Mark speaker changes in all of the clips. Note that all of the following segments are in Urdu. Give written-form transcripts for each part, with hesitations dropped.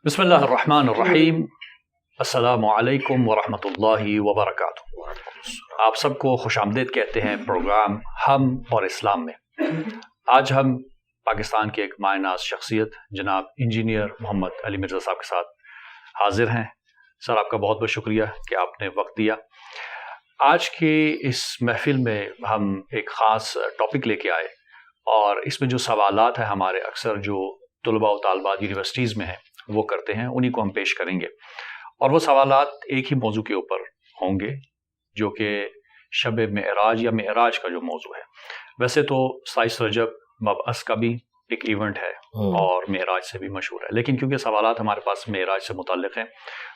Speaker 1: بسم اللہ الرحمن الرحیم۔ السلام علیکم ورحمۃ اللہ وبرکاتہ۔ آپ سب کو خوش آمدید کہتے ہیں پروگرام ہم اور اسلام میں۔ آج ہم پاکستان کے ایک مایہ ناز شخصیت جناب انجینئر محمد علی مرزا صاحب کے ساتھ حاضر ہیں۔ سر، آپ کا بہت بہت شکریہ کہ آپ نے وقت دیا۔ آج کی اس محفل میں ہم ایک خاص ٹاپک لے کے آئے اور اس میں جو سوالات ہیں ہمارے اکثر جو طلباء و طالبات یونیورسٹیز میں ہیں وہ کرتے ہیں، انہی کو ہم پیش کریں گے، اور وہ سوالات ایک ہی موضوع کے اوپر ہوں گے جو کہ شب معراج یا معراج کا جو موضوع ہے۔ ویسے تو 27 رجب مبعث کا بھی ایک ایونٹ ہے اور معراج سے بھی مشہور ہے، لیکن کیونکہ سوالات ہمارے پاس معراج سے متعلق ہیں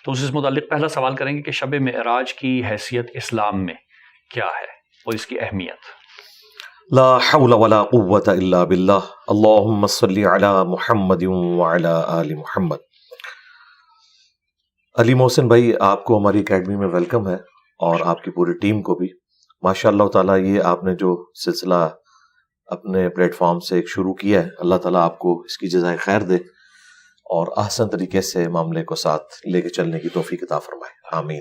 Speaker 1: تو اس سے متعلق پہلا سوال کریں گے کہ شب معراج کی حیثیت اسلام میں کیا ہے اور اس کی اہمیت۔
Speaker 2: لا حول ولا قوة الا باللہ، اللہم صلی علی محمد وعلی آل محمد۔ علی محسن بھائی، آپ کو ہماری اکیڈمی میں ویلکم ہے اور آپ کی پوری ٹیم کو بھی۔ ماشاء اللہ تعالیٰ یہ آپ نے جو سلسلہ اپنے پلیٹ فارم سے ایک شروع کیا ہے، اللہ تعالیٰ آپ کو اس کی جزائے خیر دے اور احسن طریقے سے معاملے کو ساتھ لے کے چلنے کی توفیق عطا فرمائے، آمین۔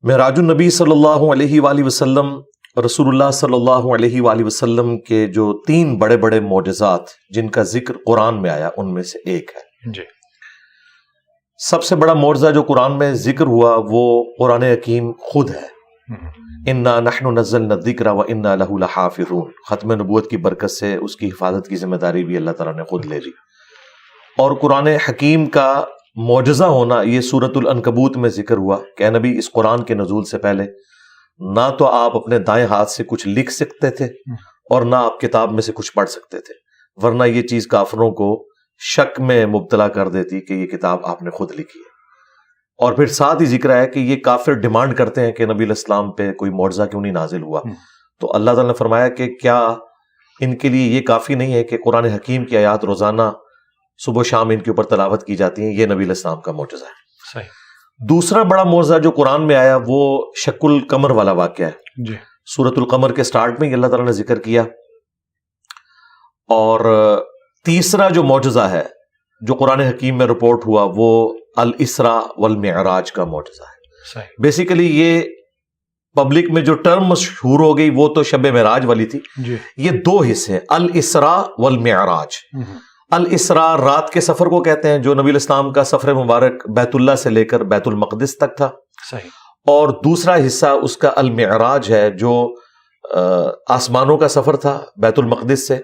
Speaker 2: معراج النبی صلی اللہ علیہ وآلہ وسلم، رسول اللہ صلی اللہ علیہ وآلہ وسلم کے جو 3 بڑے بڑے معجزات جن کا ذکر قرآن میں آیا ان میں سے ایک ہے
Speaker 1: جی۔
Speaker 2: سب سے بڑا معجزہ جو قرآن میں ذکر ہوا وہ قرآن حکیم خود ہے۔ انا نحن نزلنا الذکر وانا لہ لحافظون، ختم نبوت کی برکت سے اس کی حفاظت کی ذمہ داری بھی اللہ تعالیٰ نے خود لے لی، اور قرآن حکیم کا معجزہ ہونا یہ سورۃ العنکبوت میں ذکر ہوا کہ اے نبی اس قرآن کے نزول سے پہلے نہ تو آپ اپنے دائیں ہاتھ سے کچھ لکھ سکتے تھے اور نہ آپ کتاب میں سے کچھ پڑھ سکتے تھے، ورنہ یہ چیز کافروں کو شک میں مبتلا کر دیتی کہ یہ کتاب آپ نے خود لکھی ہے۔ اور پھر ساتھ ہی ذکر ہے کہ یہ کافر ڈیمانڈ کرتے ہیں کہ نبی علیہ السلام پہ کوئی معجزہ کیوں نہیں نازل ہوا، تو اللہ تعالیٰ نے فرمایا کہ کیا ان کے لیے یہ کافی نہیں ہے کہ قرآن حکیم کی آیات روزانہ صبح و شام ان کے اوپر تلاوت کی جاتی ہیں؟ یہ نبی علیہ السلام کا معجزہ ہے۔
Speaker 1: صحیح۔
Speaker 2: دوسرا بڑا معجزہ جو قرآن میں آیا وہ شق القمر والا واقعہ ہے۔
Speaker 1: جی۔
Speaker 2: سورۃ القمر کے سٹارٹ میں ہی اللہ تعالیٰ نے ذکر کیا۔ اور تیسرا جو معجزہ ہے جو قرآن حکیم میں رپورٹ ہوا وہ الاسراء والمعراج کا معجزہ ہے۔
Speaker 1: صحیح۔
Speaker 2: بیسیکلی یہ پبلک میں جو ٹرم مشہور ہو گئی وہ تو شب معراج والی تھی۔
Speaker 1: جی۔
Speaker 2: یہ 2 حصے ہیں، الاسراء والمعراج۔ الاسراء رات کے سفر کو کہتے ہیں جو نبی علیہ السلام کا سفر مبارک بیت اللہ سے لے کر بیت المقدس تک تھا،
Speaker 1: صحیح۔
Speaker 2: اور دوسرا حصہ اس کا المعراج ہے جو آسمانوں کا سفر تھا بیت المقدس سے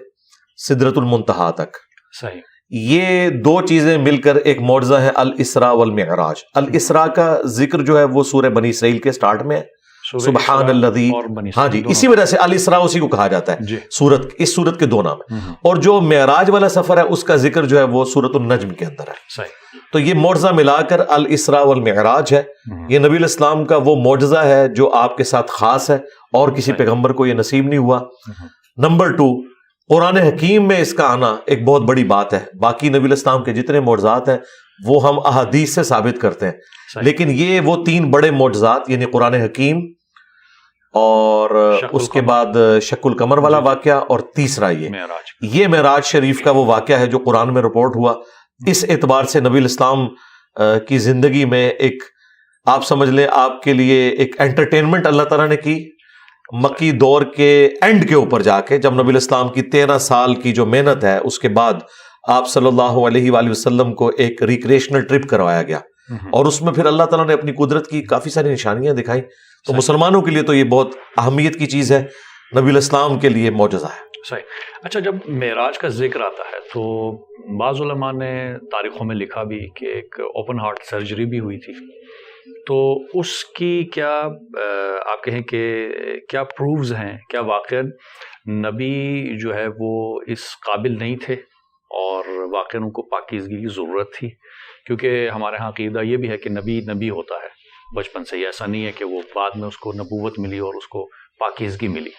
Speaker 2: سدرۃ المنتہا تک۔
Speaker 1: صحیح۔
Speaker 2: یہ 2 چیزیں مل کر ایک معجزہ ہے الاسراء والمعراج۔ الاسراء کا ذکر جو ہے وہ سورہ بنی اسرائیل کے سٹارٹ میں ہے، سبحان الذی، ہاں جی، اسی وجہ سے الاسراء اسی کو کہا جاتا ہے سورت، اس سورت کے 2 نام ہیں۔ اور جو معراج والا سفر ہے اس کا ذکر جو ہے وہ سورۃ النجم کے اندر ہے۔
Speaker 1: صحیح۔
Speaker 2: تو یہ معجزہ ملا کر الاسراء والمعراج ہے۔ یہ نبی علیہ السلام کا وہ معجزہ ہے جو آپ کے ساتھ خاص ہے اور کسی پیغمبر کو یہ نصیب نہیں ہوا۔ نمبر 2، قرآن حکیم میں اس کا آنا ایک بہت بڑی بات ہے۔ باقی نبی علیہ السلام کے جتنے معجزات ہیں وہ ہم احادیث سے ثابت کرتے ہیں، لیکن یہ وہ 3 بڑے معجزات یعنی قرآن حکیم اور اس کے بعد شق القمر والا واقعہ اور تیسرا یہ معراج شریف کا وہ واقعہ ہے جو قرآن میں رپورٹ ہوا۔ اس اعتبار سے نبی علیہ السلام کی زندگی میں ایک، آپ سمجھ لیں، آپ کے لیے ایک انٹرٹینمنٹ اللہ تعالیٰ نے کی مکی دور کے اینڈ کے اوپر جا کے، جب نبی علیہ السلام کی 13 سال کی جو محنت ہے اس کے بعد آپ صلی اللہ علیہ وآلہ وسلم کو ایک ریکریشنل ٹرپ کروایا گیا، اور اس میں پھر اللہ تعالیٰ نے اپنی قدرت کی کافی ساری نشانیاں دکھائیں۔ تو مسلمانوں کے لیے تو یہ بہت اہمیت کی چیز ہے، نبی علیہ السلام کے لیے معجزہ ہے۔
Speaker 1: صحیح۔ اچھا، جب معراج کا ذکر آتا ہے تو بعض علماء نے تاریخوں میں لکھا بھی کہ ایک اوپن ہارٹ سرجری بھی ہوئی تھی، تو اس کی کیا آپ کہیں کہ کیا پروفز ہیں، کیا واقعاً نبی جو ہے وہ اس قابل نہیں تھے اور واقعاً ان کو پاکیزگی کی ضرورت تھی؟ کیونکہ ہمارے ہاں عقیدہ یہ بھی ہے کہ نبی ہوتا ہے بچپن سے ہی، ایسا نہیں ہے کہ وہ بعد میں اس کو نبوت ملی اور اس کو پاکیزگی ملی۔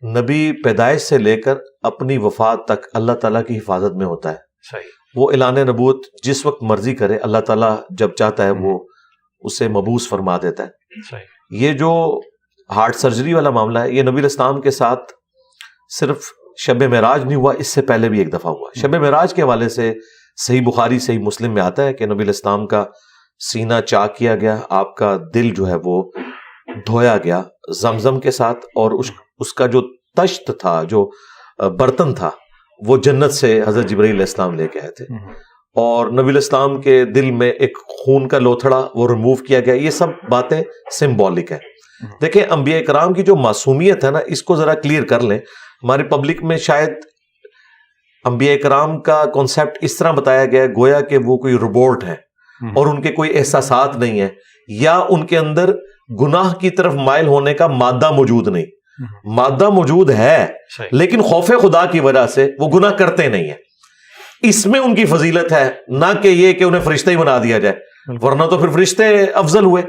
Speaker 2: نبی پیدائش سے لے کر اپنی وفات تک اللہ تعالیٰ کی حفاظت میں ہوتا ہے۔
Speaker 1: صحیح۔
Speaker 2: وہ اعلان نبوت جس وقت مرضی کرے، اللہ تعالیٰ جب چاہتا ہے وہ اسے مبعوث فرما دیتا ہے۔
Speaker 1: صحیح۔
Speaker 2: یہ جو ہارٹ سرجری والا معاملہ ہے یہ نبی علیہ السلام کے ساتھ صرف شب معراج نہیں ہوا، اس سے پہلے بھی ایک دفعہ ہوا۔ شب معراج کے حوالے سے صحیح بخاری صحیح مسلم میں آتا ہے کہ نبی علیہ السلام کا سینہ چاک کیا گیا، آپ کا دل جو ہے وہ دھویا گیا زمزم کے ساتھ، اور اس کا جو تشت تھا، جو برتن تھا، وہ جنت سے حضرت جبرائیل علیہ السلام لے کے آئے تھے، اور نبی علیہ السلام کے دل میں ایک خون کا لوتھڑا وہ ریموو کیا گیا. یہ سب باتیں سمبولک ہے. دیکھیں انبیاء کرام کی جو معصومیت ہے نا، اس کو ذرا کلیئر کر لیں. ہمارے پبلک میں شاید انبیاء کرام کا کانسیپٹ اس طرح بتایا گیا ہے گویا کہ وہ کوئی روبوٹ ہے اور ان کے کوئی احساسات نہیں ہیں، یا ان کے اندر گناہ کی طرف مائل ہونے کا مادہ موجود نہیں. مادہ موجود ہے لیکن خوف خدا کی وجہ سے وہ گناہ کرتے نہیں ہیں. اس میں ان کی فضیلت ہے، نہ کہ یہ کہ انہیں فرشتہ ہی بنا دیا جائے، ورنہ تو پھر فرشتے افضل ہوئے.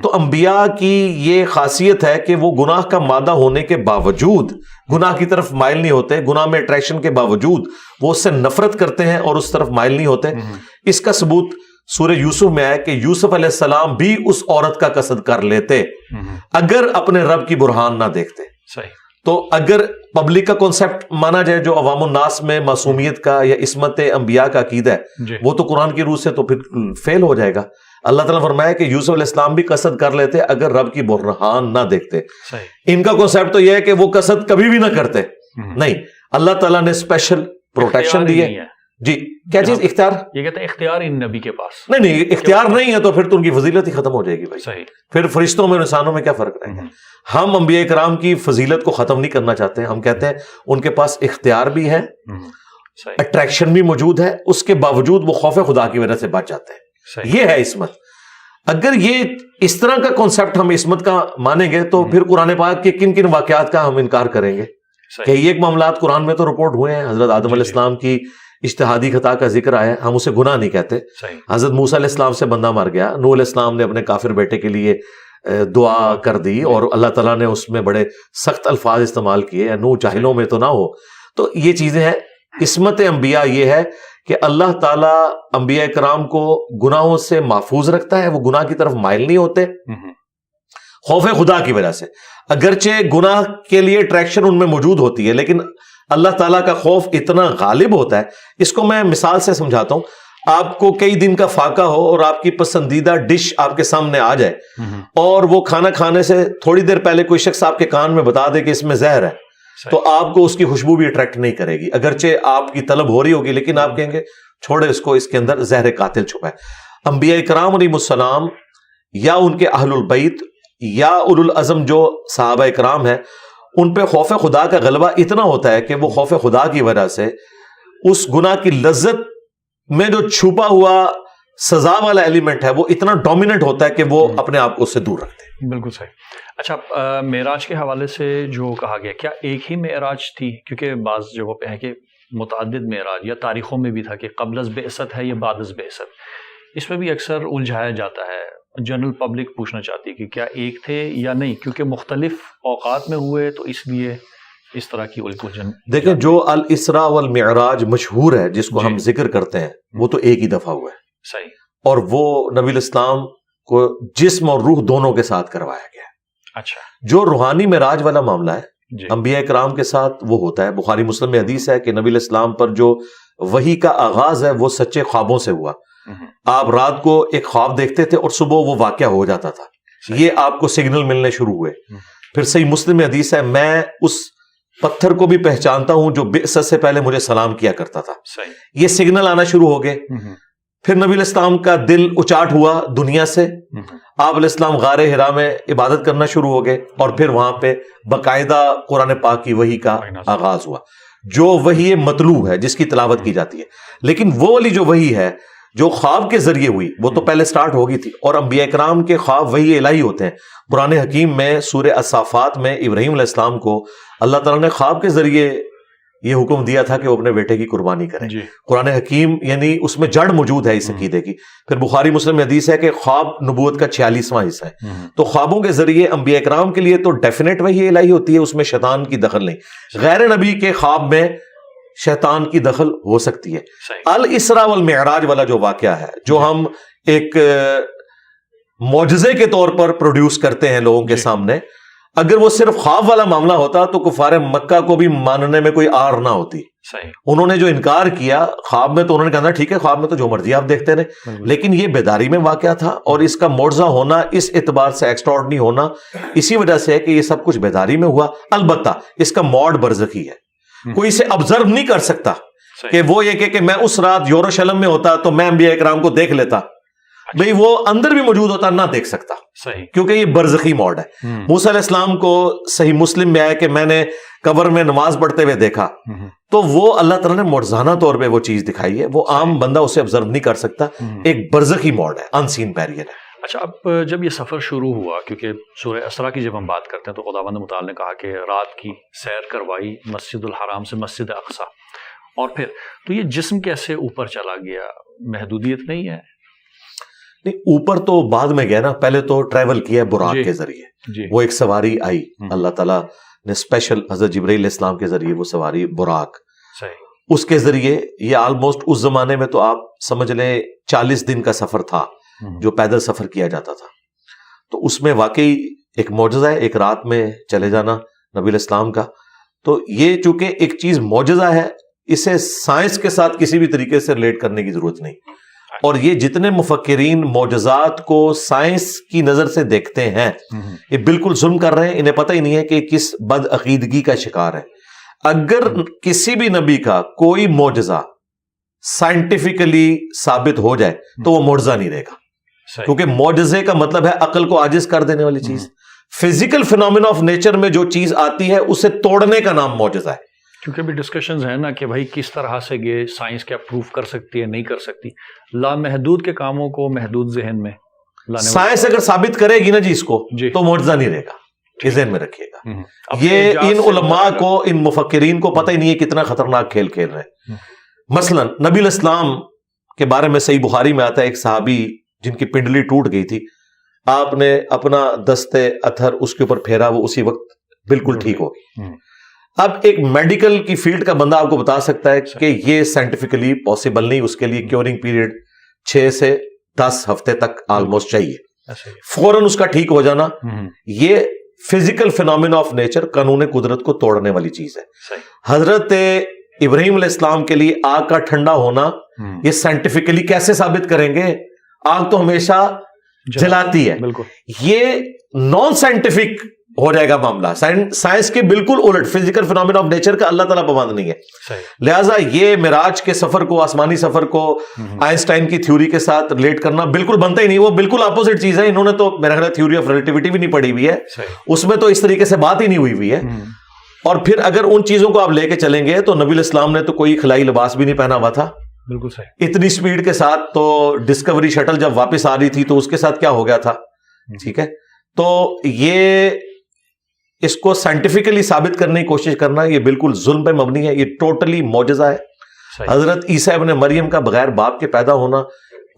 Speaker 2: تو انبیاء کی یہ خاصیت ہے کہ وہ گناہ کا مادہ ہونے کے باوجود گناہ کی طرف مائل نہیں ہوتے، گناہ میں اٹریکشن کے باوجود وہ اس سے نفرت کرتے ہیں اور اس طرف مائل نہیں ہوتے. اس کا ثبوت سورہ یوسف میں ہے کہ یوسف علیہ السلام بھی اس عورت کا قصد کر لیتے اگر اپنے رب کی برہان نہ دیکھتے. تو اگر پبلک کا کانسیپٹ مانا جائے جو عوام الناس میں معصومیت کا یا عصمت انبیاء کا عقیدہ ہے، وہ تو قرآن کی روح سے تو پھر فیل ہو جائے گا. اللہ تعالیٰ فرمایا کہ یوسف علیہ السلام بھی قصد کر لیتے اگر رب کی برہان نہ دیکھتے. ان کا کانسیپٹ تو یہ ہے کہ وہ قصد کبھی بھی نہ کرتے. نہیں، اللہ تعالیٰ نے اسپیشل پروٹیکشن دی ہے. جی کیا چیز؟ اختیار. یہ
Speaker 1: کہتے ہیں اختیار ان نبی کے پاس
Speaker 2: نہیں، اختیار نہیں ہے تو پھر تو ان کی فضیلت ہی ختم ہو جائے گی بھائی. صحیح. پھر فرشتوں میں انسانوں میں کیا فرق رہے گا؟ ہم انبیاء کرام کی فضیلت کو ختم نہیں کرنا چاہتے. ہم کہتے ہیں ان کے پاس اختیار بھی ہے، اٹریکشن بھی موجود ہے، اس کے باوجود وہ خوف خدا کی وجہ سے بچ جاتے ہیں. یہ ہے عصمت. اگر یہ اس طرح کا کانسیپٹ ہم عصمت کا مانیں گے تو پھر قرآن پاک کے کن کن واقعات کا ہم انکار کریں گے؟ کہ یہ معاملات قرآن میں تو رپورٹ ہوئے ہیں. حضرت آدم علیہ السلام کی اجتہادی خطا کا ذکر آیا، ہم اسے گناہ نہیں کہتے. حضرت موسیٰ علیہ السلام سے بندہ مر گیا، نوح علیہ السلام نے اپنے کافر بیٹے کے لیے دعا کر دی اور اللہ تعالیٰ نے اس میں بڑے سخت الفاظ استعمال کیے، نوح جاہلوں میں تو نہ ہو. تو یہ چیزیں ہیں. عصمت انبیاء یہ ہے کہ اللہ تعالیٰ انبیاء کرام کو گناہوں سے محفوظ رکھتا ہے، وہ گناہ کی طرف مائل نہیں ہوتے خوف خدا کی وجہ سے. اگرچہ گناہ کے لیے اٹریکشن ان میں موجود ہوتی ہے لیکن اللہ تعالیٰ کا خوف اتنا غالب ہوتا ہے. اس کو میں مثال سے سمجھاتا ہوں. آپ کو کئی دن کا فاقہ ہو اور آپ کی پسندیدہ ڈش آپ کے سامنے آ جائے اور وہ کھانا کھانے سے تھوڑی دیر پہلے کوئی شخص آپ کے کان میں بتا دے کہ اس میں زہر ہے، تو آپ کو اس کی خوشبو بھی اٹریکٹ نہیں کرے گی. اگرچہ آپ کی طلب ہو رہی ہوگی لیکن آپ کہیں گے چھوڑے اس کو، اس کے اندر زہر قاتل چھپا ہے. انبیاء کرام علیہ السلام یا ان کے اہل البیت یا اولو العزم جو صحابہ کرام ہیں، ان پہ خوف خدا کا غلبہ اتنا ہوتا ہے کہ وہ خوف خدا کی وجہ سے اس گناہ کی لذت میں جو چھپا ہوا سزا والا ایلیمنٹ ہے وہ اتنا ڈومیننٹ ہوتا ہے کہ وہ اپنے آپ کو اس سے دور رکھتے ہیں.
Speaker 1: بالکل صحیح. اچھا، معراج کے حوالے سے جو کہا گیا، کیا ایک ہی معراج تھی؟ کیونکہ بعض جگہوں پہ ہے کہ متعدد معراج، یا تاریخوں میں بھی تھا کہ قبل از بعثت ہے یا بعد از بعثت. اس میں بھی اکثر الجھایا جاتا ہے. جنرل پبلک پوچھنا چاہتی ہے کہ کیا ایک تھے یا نہیں، کیونکہ مختلف اوقات میں ہوئے تو اس لیے اس طرح کی الجھن.
Speaker 2: دیکھیں، جو الاسراء والمعراج مشہور ہے جس کو ہم ذکر کرتے ہیں، وہ تو ایک ہی دفعہ ہوا ہے.
Speaker 1: صحیح.
Speaker 2: اور وہ نبی الاسلام کو جسم اور روح دونوں کے ساتھ کروایا گیا.
Speaker 1: اچھا.
Speaker 2: جو روحانی معراج والا معاملہ ہے انبیاء کرام کے ساتھ وہ ہوتا ہے. بخاری مسلم میں حدیث ہے کہ نبی علیہ السلام پر جو وحی کا آغاز ہے وہ سچے خوابوں سے ہوا. آپ رات کو ایک خواب دیکھتے تھے اور صبح وہ واقعہ ہو جاتا تھا. یہ آپ کو سگنل ملنے شروع ہوئے. پھر صحیح مسلم میں حدیث ہے، میں اس پتھر کو بھی پہچانتا ہوں جو بعثت سے پہلے مجھے سلام کیا کرتا تھا. یہ سگنل آنا شروع ہو گئے. پھر نبی علیہ السلام کا دل اچاٹ ہوا دنیا سے. آپ علیہ السلام غار حرا میں عبادت کرنا شروع ہو گئے اور پھر وہاں پہ باقاعدہ قرآن پاک کی وحی کا آغاز ہوا، جو وحی مطلوع ہے جس کی تلاوت کی جاتی ہے. لیکن وہ والی جو وحی ہے جو خواب کے ذریعے ہوئی وہ تو پہلے سٹارٹ ہو گئی تھی. اور انبیاء کرام کے خواب وحی الہی ہوتے ہیں. قرآن حکیم میں سورہ الصافات میں ابراہیم علیہ السلام کو اللہ تعالیٰ نے خواب کے ذریعے یہ حکم دیا تھا کہ وہ اپنے بیٹے کی قربانی کریں. قرآن حکیم یعنی اس میں جڑ موجود ہے اس عقیدے کی. پھر بخاری مسلم میں حدیث ہے کہ خواب نبوت کا 46واں حصہ ہے. تو خوابوں کے ذریعے انبیاء کرام کے لیے تو ڈیفینیٹ وحی الہی ہوتی ہے، اس میں شیطان کی دخل نہیں. غیر نبی کے خواب میں شیطان کی دخل ہو سکتی ہے. الاسراء والمعراج والا جو واقعہ ہے، جو ہم ایک معجزے کے طور پر پروڈیوس کرتے ہیں لوگوں کے سامنے، اگر وہ صرف خواب والا معاملہ ہوتا تو کفار مکہ کو بھی ماننے میں کوئی آر نہ ہوتی.
Speaker 1: صحیح.
Speaker 2: انہوں نے جو انکار کیا خواب میں تو انہوں نے کہا ٹھیک ہے خواب میں تو جو مرضی آپ دیکھتے رہے, لیکن یہ بیداری میں واقعہ تھا اور اس کا معجزہ ہونا اس اعتبار سے ایکسٹراڈنری ہونا اسی وجہ سے ہے کہ یہ سب کچھ بیداری میں ہوا. البتہ اس کا موڈ برزخی ہے, کوئی اسے آبزرو نہیں کر سکتا کہ وہ یہ کہ میں اس رات یروشلم میں ہوتا تو میں انبیاء کرام کو دیکھ لیتا. بھئی وہ اندر بھی موجود ہوتا نہ دیکھ سکتا,
Speaker 1: صحیح,
Speaker 2: کیونکہ یہ برزخی موڈ ہے. موسیٰ علیہ السلام کو صحیح مسلم میں آیا کہ میں نے قبر میں نماز پڑھتے ہوئے دیکھا, تو وہ اللہ تعالیٰ نے معجزانہ طور پہ وہ چیز دکھائی ہے, وہ عام بندہ اسے آبزرو نہیں کر سکتا. ایک برزخی موڈ ہے, ان سین بیریئر ہے.
Speaker 1: اچھا, اب جب یہ سفر شروع ہوا, کیونکہ سورہ اسراء کی جب ہم بات کرتے ہیں تو خداوند متعال نے کہا کہ رات کی سیر کروائی مسجد الحرام سے مسجد اقصی, اور پھر تو یہ جسم کیسے اوپر چلا گیا؟ محدودیت نہیں ہے؟
Speaker 2: نہیں, اوپر تو بعد میں گیا نا, پہلے تو ٹریول کیا براق کے ذریعے. وہ ایک سواری آئی, اللہ تعالیٰ نے اسپیشل حضرت جبرائیل علیہ السلام کے ذریعے وہ سواری براق, اس کے ذریعے یہ آلموسٹ اس زمانے میں تو آپ سمجھ لیں 40 دن کا سفر تھا جو پیدل سفر کیا جاتا تھا. تو اس میں واقعی ایک معجزہ ہے, ایک رات میں چلے جانا نبی علیہ السلام کا. تو یہ چونکہ ایک چیز معجزہ ہے, اسے سائنس کے ساتھ کسی بھی طریقے سے ریلیٹ کرنے کی ضرورت نہیں. اور یہ جتنے مفکرین معجزات کو سائنس کی نظر سے دیکھتے ہیں یہ بالکل ظلم کر رہے ہیں, انہیں پتہ ہی نہیں ہے کہ کس بد عقیدگی کا شکار ہے. اگر کسی بھی نبی کا کوئی معجزہ سائنٹیفکلی ثابت ہو جائے تو وہ معجزہ نہیں رہے گا, کیونکہ معجزے کا مطلب ہے عقل کو عاجز کر دینے والی چیز. فزیکل فینومینا آف نیچر میں جو چیز آتی ہے اسے توڑنے کا نام معجزہ ہے.
Speaker 1: کیونکہ بھی ڈسکشنز ہیں نا کہ بھائی کس طرح سے یہ سائنس کیا پروف کر سکتی ہے, نہیں کر سکتی. لامحدود کے کاموں کو محدود ذہن میں لانے
Speaker 2: سائنس اگر ثابت کرے گی نا جی اس کو تو معجزہ نہیں رہے گا, یہ ذہن میں رکھیے گا. یہ ان علماء کو, ان مفکرین کو پتہ ہی نہیں ہے کتنا خطرناک کھیل کھیل رہے ہیں. مثلا نبی علیہ السلام کے بارے میں صحیح بخاری میں آتا ہے, ایک صحابی جن کی پنڈلی ٹوٹ گئی تھی, آپ نے اپنا دستے اتھر اس کے اوپر پھیرا, وہ اسی وقت بالکل ٹھیک ہو گئی. اب ایک میڈیکل کی فیلڈ کا بندہ آپ کو بتا سکتا ہے کہ یہ سائنٹیفکلی پاسبل نہیں, اس کے لیے کیورنگ پیریڈ 6 سے 10 ہفتے تک آلموسٹ چاہیے, فوراً اس کا ٹھیک ہو جانا. یہ فزیکل فینومینا آف نیچر, قانون قدرت کو توڑنے والی چیز ہے. حضرت ابراہیم علیہ السلام کے لیے آگ کا ٹھنڈا ہونا یہ سائنٹیفکلی کیسے ثابت کریں گے؟ آگ تو ہمیشہ جلاتی ہے. یہ نان سائنٹیفک ہو جائے گا معاملہ, سائنس کے بالکل الٹ, فزیکل فینومینا آف نیچر کا اللہ تعالیٰ پابند نہیں ہے. لہٰذا یہ معراج کے سفر کو, آسمانی سفر کو آئنسٹائن کی تھیوری کے ساتھ ریلیٹ کرنا بالکل بنتا ہی نہیں. وہ بالکل اپوزٹ چیز ہے. انہوں نے تو میرا خیال ہے تھیوری آف ریلیٹیوٹی بھی نہیں پڑھی ہوئی ہے, اس میں تو اس طریقے سے بات ہی نہیں ہوئی ہے. اور پھر اگر ان چیزوں کو آپ لے کے چلیں گے تو نبی علیہ السلام نے تو کوئی خلائی لباس بھی نہیں پہنا ہوا تھا.
Speaker 1: بالکل صحیح.
Speaker 2: اتنی سپیڈ کے ساتھ تو ڈسکوری شٹل جب واپس آ رہی تھی تو اس کے ساتھ کیا ہو گیا تھا. ٹھیک ہے, تو یہ اس کو سائنٹیفکلی ثابت کرنے کی کوشش کرنا یہ بالکل ظلم پہ مبنی ہے, یہ ٹوٹلی معجزہ ہے. حضرت عیسیٰ ابن مریم کا بغیر باپ کے پیدا ہونا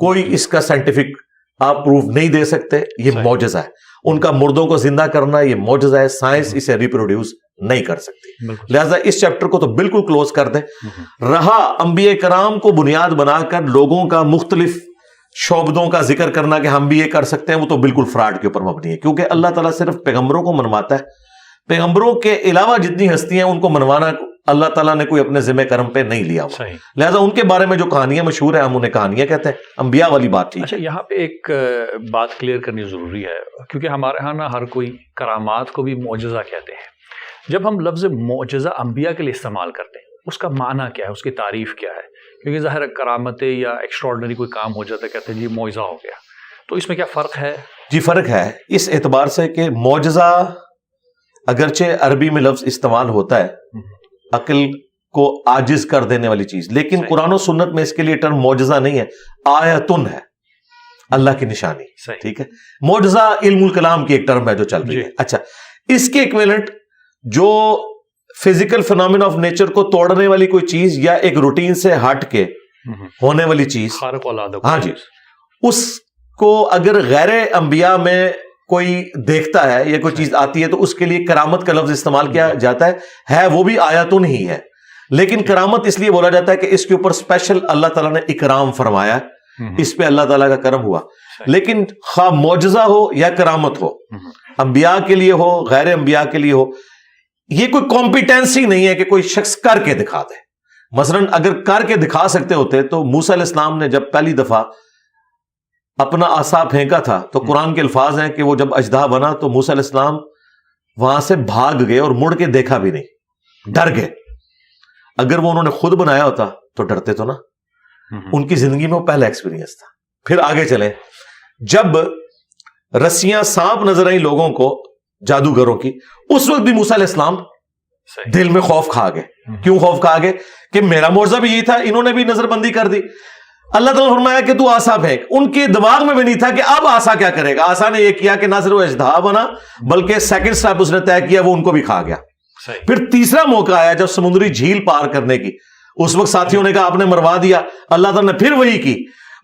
Speaker 2: کوئی اس کا سائنٹیفک آپ پروف نہیں دے سکتے, یہ معجزہ ہے. ان کا مردوں کو زندہ کرنا یہ معجزہ ہے, سائنس اسے ریپروڈیوس نہیں کر سکتی. لہٰذا اس چیپٹر کو تو بالکل کلوز کر دیں. رہا انبیاء کرام کو بنیاد بنا کر لوگوں کا مختلف شعبدوں کا ذکر کرنا کہ ہم بھی یہ کر سکتے ہیں, وہ تو بالکل فراڈ کے اوپر مبنی ہے, کیونکہ اللہ تعالیٰ صرف پیغمبروں کو منواتا ہے. پیغمبروں کے علاوہ جتنی ہستیاں ان کو منوانا اللہ تعالیٰ نے کوئی اپنے ذمہ کرم پہ نہیں لیا ہوا. لہٰذا ان کے بارے میں جو کہانیاں مشہور ہیں ہم انہیں کہانیاں کہتے ہیں, انبیاء والی بات تھی.
Speaker 1: اچھا, یہاں پہ ایک بات کلیئر کرنی ضروری ہے, کیونکہ ہمارے ہاں نا ہر کوئی کرامات کو بھی معجزہ کہتے ہیں. جب ہم لفظ معجزہ انبیاء کے لیے استعمال کرتے ہیں اس کا معنی کیا ہے, اس کی تعریف کیا ہے؟ کیونکہ ظاہر کرامتیں یا ایکسٹراڈنری کوئی کام ہو جاتا ہے کہتے ہیں جی معجزہ ہو گیا, تو اس میں کیا فرق ہے؟
Speaker 2: جی فرق ہے اس اعتبار سے کہ معجزہ اگرچہ عربی میں لفظ استعمال ہوتا ہے عقل کو عاجز کر دینے والی چیز, لیکن قرآن و سنت میں اس کے لیے ٹرم معجزہ نہیں ہے, آیتن ہے, اللہ کی نشانی. ٹھیک ہے, معجزہ علم الکلام کی ایک ٹرم ہے جو چل رہی ہے. اچھا, اس کے ایکویلنٹ جو فزیکل فینومینا آف نیچر کو توڑنے والی کوئی چیز یا ایک روٹین سے ہٹ کے ہونے والی چیز, ہاں جی, اس کو اگر غیر انبیاء میں کوئی دیکھتا ہے یا کوئی چیز آتی ہے تو اس کے لیے کرامت کا لفظ استعمال کیا جاتا ہے وہ بھی آیاتن ہی ہے, لیکن کرامت اس لیے بولا جاتا ہے کہ اس کے اوپر اسپیشل اللہ تعالیٰ نے اکرام فرمایا, اس پہ اللہ تعالیٰ کا کرم ہوا. لیکن خواہ معجزہ ہو یا کرامت ہو, انبیاء کے لیے ہو غیر انبیاء کے لیے ہو، یہ کوئی کمپیٹنسی نہیں ہے کہ کوئی شخص کر کے دکھا دے. مثلاً اگر کر کے دکھا سکتے ہوتے تو موسیٰ علیہ السلام نے جب پہلی دفعہ اپنا عصا پھینکا تھا تو قرآن کے الفاظ ہیں کہ وہ جب اژدہا بنا تو موسیٰ علیہ السلام وہاں سے بھاگ گئے اور مڑ کے دیکھا بھی نہیں، ڈر گئے. اگر وہ انہوں نے خود بنایا ہوتا تو ڈرتے تو نا. ان کی زندگی میں وہ پہلا ایکسپیرینس تھا. پھر آگے چلیں، جب رسیاں سانپ نظر آئیں لوگوں کو جادوگروں کی، اس وقت بھی موسیٰ علیہ السلام دل میں خوف کھا گئے. کیوں خوف کھا گئے؟ کہ میرا معجزہ بھی یہی تھا، انہوں نے بھی نظر بندی کر دی. اللہ تعالیٰ نے فرمایا کہ تو عصا پھینک. ان کے دماغ میں بھی نہیں تھا کہ اب عصا کیا کرے گا. عصا نے یہ کیا کہ نہ صرف وہ اژدہا بنا بلکہ سیکنڈ سٹیپ اس نے طے کیا، وہ ان کو بھی کھا گیا. پھر تیسرا موقع آیا جب سمندری جھیل پار کرنے کی، اس وقت ساتھیوں نے کہا آپ نے مروا دیا. اللہ تعالیٰ نے پھر وہی کی.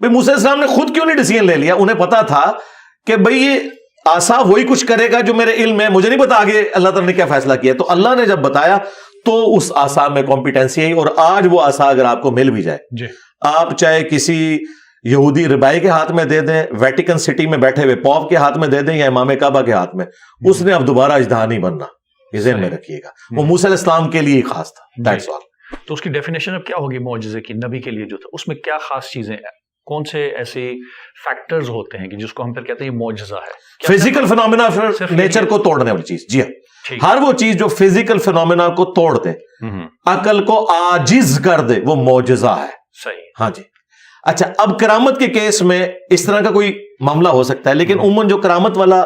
Speaker 2: بھائی موسیٰ علیہ السلام نے خود کیوں نہیں ڈیسیژن لے لیا؟ انہیں پتا تھا کہ بھئی یہ عصا وہی کچھ کرے گا جو میرے علم ہے، مجھے نہیں پتا آگے اللہ تعالیٰ نے کیا فیصلہ کیا. تو اللہ نے جب بتایا تو اس عصا میں کمپیٹنسی آئی. اور آج وہ عصا اگر آپ کو مل بھی جائے، آپ چاہے کسی یہودی ربائی کے ہاتھ میں دے دیں، ویٹیکن سٹی میں بیٹھے ہوئے پوپ کے ہاتھ میں دے دیں یا امام کعبہ کے ہاتھ میں، اس نے اب دوبارہ اژدہا نہیں بننا. یہ ذہن میں رکھیے گا. وہ موسیٰ علیہ السلام کے لیے ہی خاص تھا. That's all.
Speaker 1: تو اس کی ڈیفینیشن اب کیا ہوگی معجزے کی؟ نبی کے لیے جو تھا اس میں کیا خاص چیزیں ہیں؟ کون سے ایسے فیکٹرز ہوتے ہیں کہ جس کو ہم پھر کہتے ہیں یہ معجزہ ہے؟
Speaker 2: فزیکل فینومینا نیچر کو توڑنے والی چیز. جی ہاں، ہر وہ چیز جو فزیکل فینومینا کو توڑ دے، عقل کو عاجز کر دے، وہ معجزہ ہے.
Speaker 1: صحیح.
Speaker 2: ہاں جی. اچھا، اب کرامت کے کیس میں اس طرح کا کوئی معاملہ ہو سکتا ہے، لیکن عموماً جو کرامت والا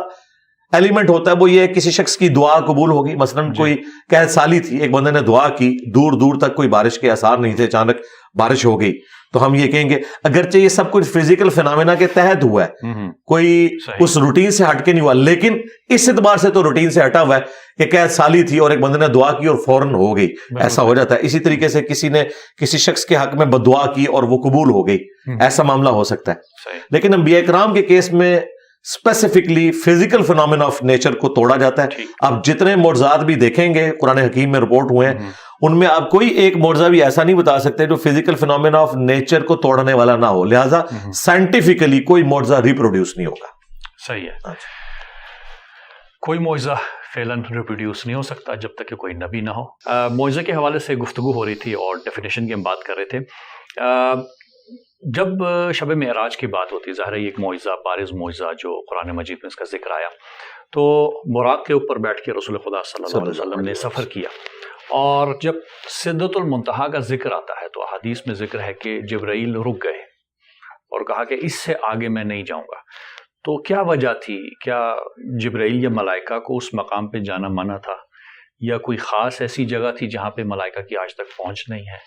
Speaker 2: ایلیمنٹ ہوتا ہے وہ یہ ہے کسی شخص کی دعا قبول ہوگی. مثلاً کوئی قحط سالی تھی، ایک بندے نے دعا کی، دور دور تک کوئی بارش کے آثار نہیں تھے، اچانک بارش ہو گئی، تو ہم یہ کہیں گے اگرچہ یہ سب کچھ فزیکل فینومینا کے تحت ہوا ہے، کوئی اس روٹین سے ہٹ کے نہیں ہوا، لیکن اس اعتبار سے تو روٹین سے ہٹا ہوا ہے کہ قحط سالی تھی اور ایک بندے نے دعا کی اور فوراً ہو گئی. ایسا ہو جاتا ہے. اسی طریقے سے کسی نے کسی شخص کے حق میں بددعا کی اور وہ قبول ہو گئی، ایسا معاملہ ہو سکتا ہے. لیکن انبیاء کرام کے کیس میں specifically physical phenomena of nature کو توڑا جاتا ہے. آپ جتنے معجزات بھی دیکھیں گے قرآن حکیم میں رپورٹ ہوئے ہیں، ان میں آپ کوئی ایک معجزہ بھی ایسا نہیں بتا سکتے جو فزیکل فینومینا آف نیچر کو توڑنے والا نہ ہو. لہٰذا سائنٹیفکلی کوئی معجزہ ریپروڈیوس نہیں ہوگا.
Speaker 1: صحیح ہے. کوئی معجزہ فعلاً ریپروڈیوس نہیں ہو سکتا جب تک کہ کوئی نبی نہ ہو. معجزے کے حوالے سے گفتگو ہو رہی تھی اور ڈیفینیشن کی ہم بات کر رہے تھے. جب شب معراج کی بات ہوتی ہے، ظاہر ہے ایک معجزہ، بارز معجزہ جو قرآن مجید میں اس کا ذکر آیا، تو براق کے اوپر بیٹھ کے رسول خدا صلی اللہ علیہ وسلم نے سفر کیا، اور جب سدرۃ المنتہا کا ذکر آتا ہے تو حدیث میں ذکر ہے کہ جبرائیل رک گئے اور کہا کہ اس سے آگے میں نہیں جاؤں گا. تو کیا وجہ تھی؟ کیا جبرائیل یا ملائکہ کو اس مقام پہ جانا منع تھا، یا کوئی خاص ایسی جگہ تھی جہاں پہ ملائکہ کی آج تک پہنچ نہیں ہے؟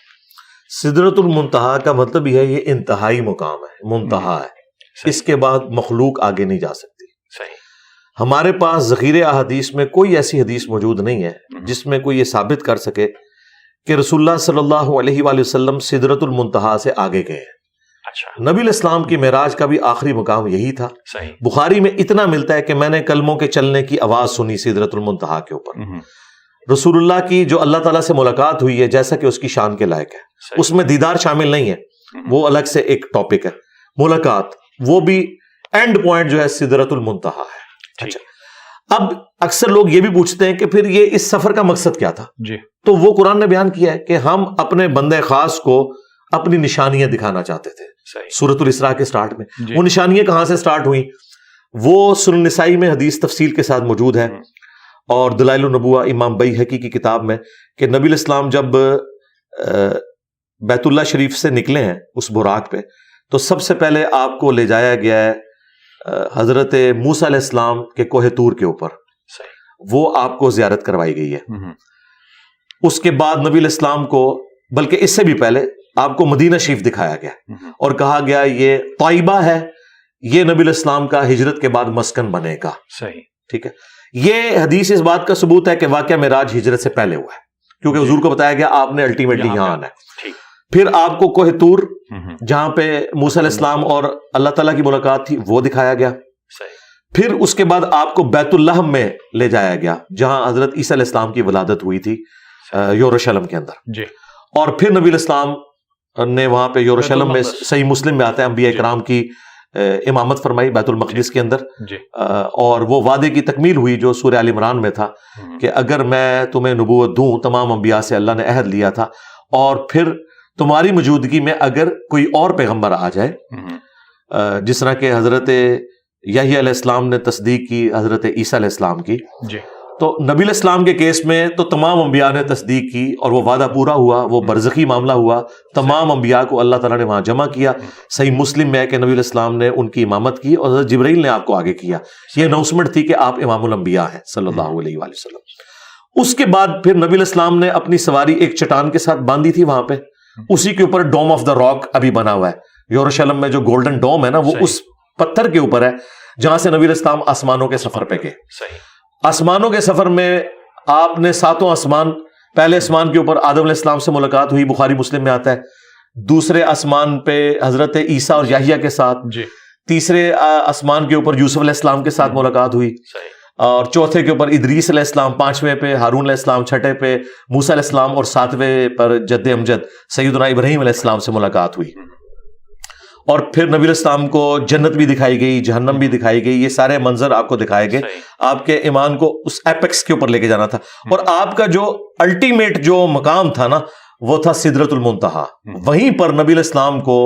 Speaker 2: سدرۃ المنتہا کا مطلب یہ ہے یہ انتہائی مقام ہے، منتہا ہے، اس کے بعد مخلوق آگے نہیں جا سکتی.
Speaker 1: صحیح.
Speaker 2: ہمارے پاس ذخیرہ احادیث میں کوئی ایسی حدیث موجود نہیں ہے جس میں کوئی یہ ثابت کر سکے کہ رسول اللہ صلی اللہ علیہ وآلہ وسلم سدرۃ المنتہا سے آگے گئے ہیں.
Speaker 1: اچھا.
Speaker 2: نبی علیہ السلام کی معراج کا بھی آخری مقام یہی تھا.
Speaker 1: صحیح.
Speaker 2: بخاری میں اتنا ملتا ہے کہ میں نے کلموں کے چلنے کی آواز سنی سدرۃ المنتہا کے اوپر. رسول اللہ کی جو اللہ تعالیٰ سے ملاقات ہوئی ہے جیسا کہ اس کی شان کے لائق ہے، اس میں دیدار شامل نہیں ہے، وہ الگ سے ایک ٹاپک ہے. ملاقات وہ بھی اینڈ پوائنٹ جو ہے سدرۃ المنتہا ہے. اچھا، اب اکثر لوگ یہ بھی پوچھتے ہیں کہ پھر یہ اس سفر کا مقصد کیا تھا؟
Speaker 1: جی.
Speaker 2: تو وہ قرآن نے بیان کیا ہے کہ ہم اپنے بندے خاص کو اپنی نشانیاں دکھانا چاہتے تھے. سورۃ الاسراء کے سٹارٹ میں وہ نشانیاں کہاں سے سٹارٹ ہوئیں؟ وہ سنن نسائی میں حدیث تفصیل کے ساتھ موجود ہے، اور دلائل النبوہ امام بیہقی کی کتاب میں، کہ نبی علیہ السلام جب بیت اللہ شریف سے نکلے ہیں اس براق پہ، تو سب سے پہلے آپ کو لے جایا گیا ہے حضرت موسیٰ علیہ السلام کے کوہ طور کے اوپر. وہ آپ کو زیارت کروائی گئی ہے. اس کے بعد نبی علیہ السلام کو، بلکہ اس سے بھی پہلے آپ کو مدینہ شریف دکھایا گیا اور کہا گیا یہ طیبہ ہے، یہ نبی علیہ السلام کا ہجرت کے بعد مسکن بنے گا.
Speaker 1: صحیح.
Speaker 2: ٹھیک ہے. یہ حدیث اس بات کا ثبوت ہے کہ واقعہ معراج ہجرت سے پہلے ہوا ہے، کیونکہ حضور کو بتایا گیا آپ نے الٹیمیٹلی یہاں آنا ہے. پھر آپ کو کوہ طور جہاں پہ موسیٰ علیہ السلام اور اللہ تعالیٰ کی ملاقات تھی وہ دکھایا گیا. پھر اس کے بعد آپ کو بیت اللحم میں لے جایا گیا جہاں حضرت عیسیٰ علیہ السلام کی ولادت ہوئی تھی یروشلم کے اندر. اور پھر نبی علیہ السلام نے وہاں پہ یروشلم میں، صحیح مسلم میں آتا ہے، انبیاء کرام کی امامت فرمائی بیت المقدس کے اندر
Speaker 1: جی
Speaker 2: اور وہ وعدے کی تکمیل ہوئی جو سورہ آل عمران میں تھا کہ اگر میں تمہیں نبوت دوں، تمام انبیاء سے اللہ نے عہد لیا تھا، اور پھر تمہاری موجودگی میں اگر کوئی اور پیغمبر آ جائے، جس طرح کہ حضرت یحییٰ علیہ السلام نے تصدیق کی حضرت عیسیٰ علیہ السلام کی،
Speaker 1: جی
Speaker 2: تو نبی علیہ السلام کے کیس میں تو تمام انبیاء نے تصدیق کی اور وہ وعدہ پورا ہوا، وہ برزخی معاملہ ہوا، تمام انبیاء کو اللہ تعالیٰ نے وہاں جمع کیا۔ صحیح مسلم میں ہے کہ نبی علیہ السلام نے ان کی امامت کی اور حضرت جبرائیل نے آپ کو آگے کیا، یہ اناؤنسمنٹ تھی کہ آپ امام الانبیاء ہیں صلی اللہ علیہ وآلہ وسلم۔ اس کے بعد پھر نبی علیہ السلام نے اپنی سواری ایک چٹان کے ساتھ باندھی تھی وہاں پہ، اسی کے اوپر ڈوم آف دا راک ابھی بنا ہوا ہے، یروشلم میں جو گولڈن ڈوم ہے نا، وہ اس پتھر کے اوپر ہے جہاں سے نبی علیہ السلام آسمانوں کے سفر پہ گئے۔ آسمانوں کے سفر میں آپ نے ساتوں آسمان، پہلے آسمان کے اوپر آدم علیہ السلام سے ملاقات ہوئی، بخاری مسلم میں آتا ہے، دوسرے آسمان پہ حضرت عیسیٰ اور یحییٰ کے ساتھ، تیسرے آسمان کے اوپر یوسف علیہ السلام کے ساتھ ملاقات ہوئی، اور چوتھے کے اوپر ادریس علیہ السلام، پانچویں پہ ہارون علیہ السلام، چھٹے پہ موسیٰ علیہ السلام، اور ساتویں پر جد امجد سیدنا ابراہیم علیہ السلام سے ملاقات ہوئی۔ اور پھر نبی علیہ السلام کو جنت بھی دکھائی گئی، جہنم بھی دکھائی گئی، یہ سارے منظر آپ کو دکھائے گئے، آپ کے ایمان کو اس ایپیکس کے اوپر لے کے جانا تھا۔ اور آپ کا جو الٹیمیٹ جو مقام تھا نا، وہ تھا سدرۃ المنتہا۔ وہیں پر نبی علیہ السلام کو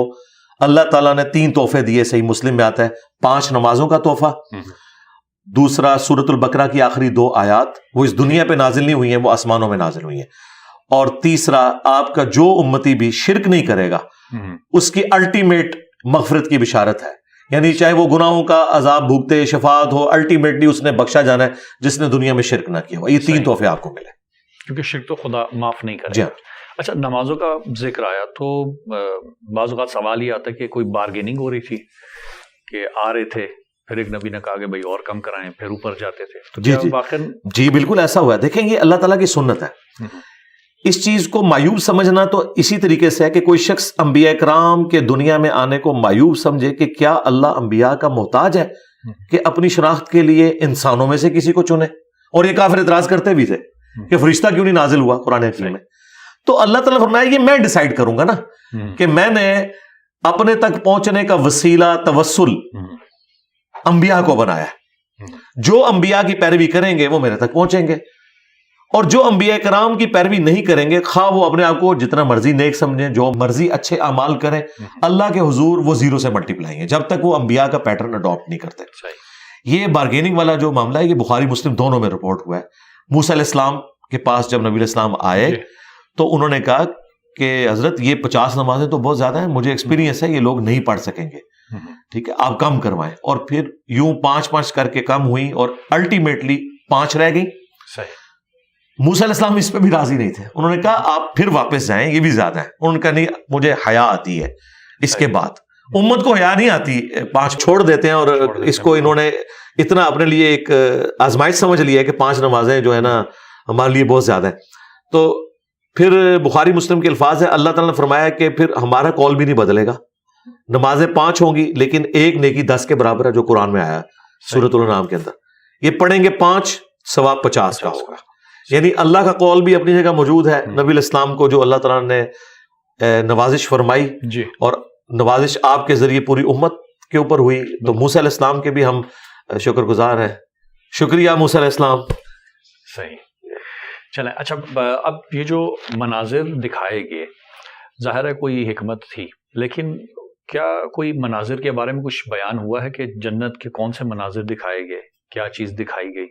Speaker 2: اللہ تعالیٰ نے 3 تحفے دیے، صحیح مسلم میں آتا ہے، 5 نمازوں کا تحفہ، دوسرا سورۃ البقرہ کی آخری 2 آیات، وہ اس دنیا پہ نازل نہیں ہوئی ہیں، وہ آسمانوں میں نازل ہوئی ہیں، اور تیسرا آپ کا جو امتی بھی شرک نہیں کرے گا اس کی الٹیمیٹ مغفرت کی بشارت ہے، یعنی چاہے وہ گناہوں کا عذاب بھوگتے، شفاعت ہو، الٹیمیٹلی اس نے بخشا جانا ہے جس نے دنیا میں شرک نہ کیا ہو۔ یہ 3 تحفے آپ کو ملے،
Speaker 1: کیونکہ شرک تو خدا معاف نہیں کرے۔
Speaker 2: جی
Speaker 1: اچھا، نمازوں کا ذکر آیا تو بعض اوقات سوال یہ آتا ہے کہ کوئی بارگیننگ ہو رہی تھی کہ آ رہے تھے، پھر ایک نبی نے کہا کہ بھائی اور کم کرائیں، پھر اوپر جاتے تھے، تو
Speaker 2: جی بالکل ایسا ہوا ہے۔ دیکھیں یہ اللہ تعالیٰ کی سنت ہے، اس چیز کو مایوب سمجھنا تو اسی طریقے سے ہے کہ کوئی شخص انبیاء کرام کے دنیا میں آنے کو مایوب سمجھے کہ کیا اللہ انبیاء کا محتاج ہے کہ اپنی شناخت کے لیے انسانوں میں سے کسی کو چنے؟ اور یہ کافر اعتراض کرتے بھی تھے کہ فرشتہ کیوں نہیں نازل ہوا قرآن حکیم میں؟ تو اللہ تعالیٰ فرمایا یہ میں ڈیسائیڈ کروں گا نا، کہ میں نے اپنے تک پہنچنے کا وسیلہ توسل انبیاء کو بنایا ہے، جو انبیاء کی پیروی کریں گے وہ میرے تک پہنچیں گے، اور جو انبیاء کرام کی پیروی نہیں کریں گے، خواہ وہ اپنے آپ کو جتنا مرضی نیک سمجھیں، جو مرضی اچھے اعمال کریں، اللہ کے حضور وہ 0 سے ملٹیپلائی ہیں جب تک وہ انبیاء کا پیٹرن اڈاپٹ نہیں کرتے۔ یہ بارگیننگ والا جو معاملہ ہے یہ بخاری مسلم دونوں میں رپورٹ ہوا ہے۔ موسیٰ علیہ السلام کے پاس جب نبی علیہ السلام آئے تو انہوں نے کہا کہ حضرت یہ 50 نمازیں تو بہت زیادہ ہیں، مجھے ایکسپیرینس ہے یہ لوگ نہیں پڑھ سکیں گے، ٹھیک ہے آپ کم کروائیں۔ اور پھر یوں 5 کر کے کم ہوئی اور الٹیمیٹلی 5 رہ گئی۔ موسیٰ علیہ السلام اس پہ بھی راضی نہیں تھے، انہوں نے کہا آپ پھر واپس جائیں، یہ بھی زیادہ ہے۔ انہوں نے کہا نہیں، مجھے حیا آتی ہے اس کے بعد، امت کو حیا نہیں آتی، 5 چھوڑ دیتے ہیں، اور اس کو انہوں نے اتنا اپنے لیے ایک آزمائش سمجھ لیا ہے کہ 5 نمازیں جو ہے نا ہمارے لیے بہت زیادہ ہے۔ تو پھر بخاری مسلم کے الفاظ ہے، اللہ تعالیٰ نے فرمایا کہ پھر ہمارا کال بھی نہیں بدلے گا، نمازیں 5 ہوں گی لیکن ایک نیکی 10 کے برابر ہے، جو قرآن میں آیا سورۃ الانعام کے اندر، یہ پڑھیں گے 5 ثواب 50 کا ہوگا۔ یعنی اللہ کا قول بھی اپنی جگہ موجود ہے۔ نبی علیہ السلام کو جو اللہ تعالیٰ نے نوازش فرمائی اور نوازش آپ کے ذریعے پوری امت کے اوپر ہوئی، تو موسیٰ علیہ السلام کے بھی ہم شکر گزار ہیں۔ شکریہ موسیٰ علیہ السلام۔
Speaker 1: صحیح، چلیں اچھا، اب یہ جو مناظر دکھائے گئے ظاہر ہے کوئی حکمت تھی، لیکن کیا کوئی مناظر کے بارے میں کچھ بیان ہوا ہے کہ جنت کے کون سے مناظر دکھائے گئے، کیا چیز دکھائی گئی،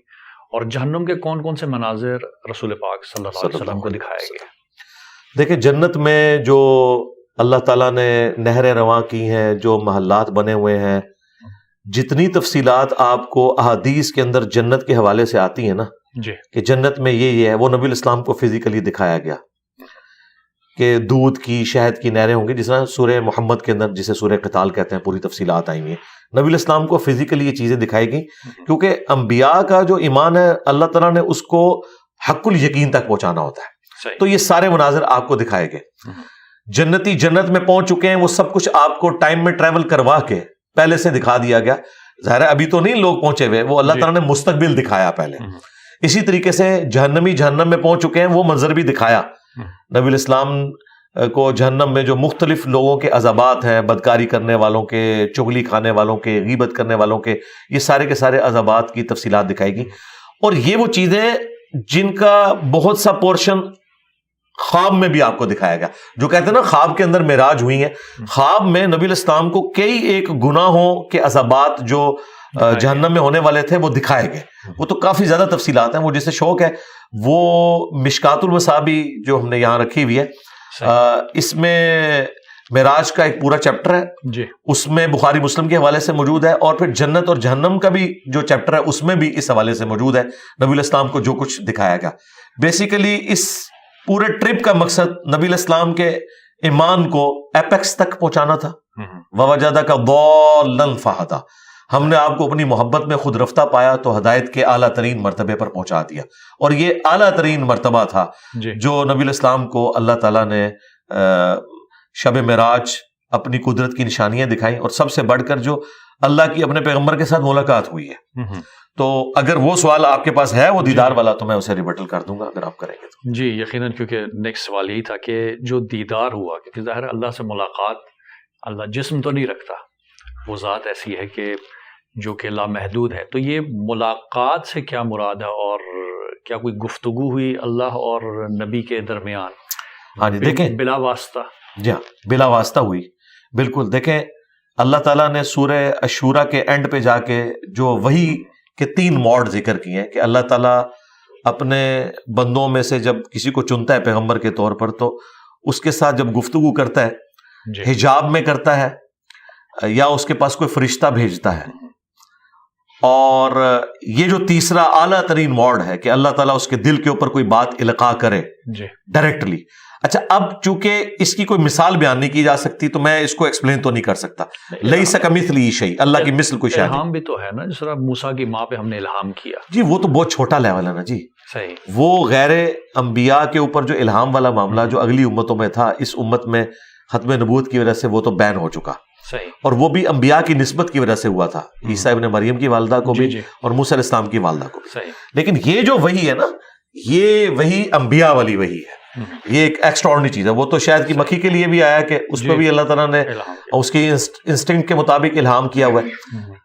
Speaker 1: اور جہنم کے کون کون سے مناظر رسول پاک صلی اللہ علیہ وسلم کو دکھائے گئے؟
Speaker 2: دیکھیں جنت میں جو اللہ تعالیٰ نے نہریں رواں کی ہیں، جو محلات بنے ہوئے ہیں، جتنی تفصیلات آپ کو احادیث کے اندر جنت کے حوالے سے آتی ہیں نا، کہ جنت میں یہ ہے، وہ نبی علیہ السلام کو فزیکلی دکھایا گیا کہ دودھ کی شہد کی نہریں ہوں گی، جس طرح سورہ محمد کے اندر جسے سورہ قتال کہتے ہیں پوری تفصیلات آئی ہیں۔ نبی علیہ السلام کو فزیکلی یہ چیزیں دکھائی گئیں کیونکہ انبیاء کا جو ایمان ہے اللہ تعالیٰ نے اس کو حق الیقین تک پہنچانا ہوتا ہے، تو یہ سارے مناظر آپ کو دکھائے گئے۔ جنتی جنت میں پہنچ چکے ہیں، وہ سب کچھ آپ کو ٹائم میں ٹریول کروا کے پہلے سے دکھا دیا گیا۔ ظاہر ہے ابھی تو نہیں لوگ پہنچے ہوئے، وہ اللہ تعالیٰ نے مستقبل دکھایا پہلے۔ اسی طریقے سے جہنمی جہنم میں پہنچ چکے ہیں، وہ منظر بھی دکھایا۔ نبی علیہ السلام کو جہنم میں جو مختلف لوگوں کے عذابات ہیں، بدکاری کرنے والوں کے، چغلی کھانے والوں کے، غیبت کرنے والوں کے، یہ سارے کے سارے عذابات کی تفصیلات دکھائے گی. اور یہ وہ چیزیں جن کا بہت سا پورشن خواب میں بھی آپ کو دکھایا گیا. جو کہتے ہیں نا خواب کے اندر معراج ہوئی ہے، خواب میں نبی علیہ السلام کو کئی ایک گناہوں کے عذابات جو جہنم میں ہونے والے تھے وہ دکھائے گئے. وہ تو کافی زیادہ تفصیلات ہیں. وہ جسے شوق ہے وہ مشکات المصابیح جو ہم نے یہاں رکھی ہوئی ہے، اس میں معراج کا ایک پورا چیپٹر ہے
Speaker 1: جی، اس
Speaker 2: میں بخاری مسلم کے حوالے سے موجود ہے. اور پھر جنت اور جہنم کا بھی جو چیپٹر ہے اس میں بھی اس حوالے سے موجود ہے. نبی علیہ السلام کو جو کچھ دکھایا گیا، بیسیکلی اس پورے ٹرپ کا مقصد نبی علیہ السلام کے ایمان کو ایپیکس تک پہنچانا تھا. وَوَجَدَكَ ضَالًّا فَهَدَىٰ، ہم نے آپ کو اپنی محبت میں خود رفتہ پایا تو ہدایت کے اعلیٰ ترین مرتبے پر پہنچا دیا. اور یہ اعلیٰ ترین مرتبہ تھا جو نبی علیہ السلام کو اللہ تعالیٰ نے شب معراج اپنی قدرت کی نشانیاں دکھائیں، اور سب سے بڑھ کر جو اللہ کی اپنے پیغمبر کے ساتھ ملاقات ہوئی ہے. تو اگر وہ سوال آپ کے پاس ہے وہ دیدار والا، تو میں اسے ریبٹل کر دوں گا اگر آپ کریں گے تو.
Speaker 1: جی یقیناً، کیونکہ نیکسٹ سوال یہی تھا کہ جو دیدار ہوا، کیونکہ ظاہر اللہ سے ملاقات، اللہ جسم تو نہیں رکھتا، وہ ذات ایسی ہے کہ جو کہ لامحدود ہے. تو یہ ملاقات سے کیا مراد ہے، اور کیا کوئی گفتگو ہوئی اللہ اور نبی کے درمیان؟
Speaker 2: ہاں جی دیکھیں،
Speaker 1: بلا واسطہ.
Speaker 2: جی ہاں، بلا واسطہ ہوئی، بالکل. دیکھیں اللہ تعالیٰ نے سورہ الشورى کے اینڈ پہ جا کے جو وحی کے 3 موڈ ذکر کیے ہیں کہ اللہ تعالیٰ اپنے بندوں میں سے جب کسی کو چنتا ہے پیغمبر کے طور پر، تو اس کے ساتھ جب گفتگو کرتا ہے حجاب میں کرتا ہے یا اس کے پاس کوئی فرشتہ بھیجتا ہے. اور یہ جو تیسرا اعلیٰ ترین موڈ ہے کہ اللہ تعالیٰ اس کے دل کے اوپر کوئی بات القاء کرے ڈائریکٹلی. اچھا، اب چونکہ اس کی کوئی مثال بیان نہیں کی جا سکتی تو میں اس کو ایکسپلین تو نہیں کر سکتا. لیس کمثلہ شیء، اللہ کی مثل کوئی شے نہیں.
Speaker 1: الہام بھی تو ہے نا، جس طرح موسیٰ کی ماں پہ ہم نے الہام کیا.
Speaker 2: جی وہ تو بہت چھوٹا لیول ہے نا جی.
Speaker 1: صحیح.
Speaker 2: وہ غیر انبیاء کے اوپر جو الہام والا معاملہ جو اگلی امتوں میں تھا، اس امت میں ختم نبوت کی وجہ سے وہ تو بین ہو چکا.
Speaker 1: صحیح.
Speaker 2: اور وہ بھی انبیاء کی نسبت کی وجہ سے ہوا تھا، عیسیٰ ابن مریم کی والدہ کو بھی اور موسیٰ علیہ السلام کی والدہ کو بھی.
Speaker 1: صحیح.
Speaker 2: لیکن یہ جو وحی ہے نا، یہ وحی انبیاء والی وحی ہے. یہ ایک ایکسٹراڈنری چیز ہے. وہ تو شاید کی مکھی کے لیے بھی آیا کہ اس پہ بھی اللہ تعالیٰ نے اس کی انسٹنکٹ کے مطابق الہام کیا ہوا ہے.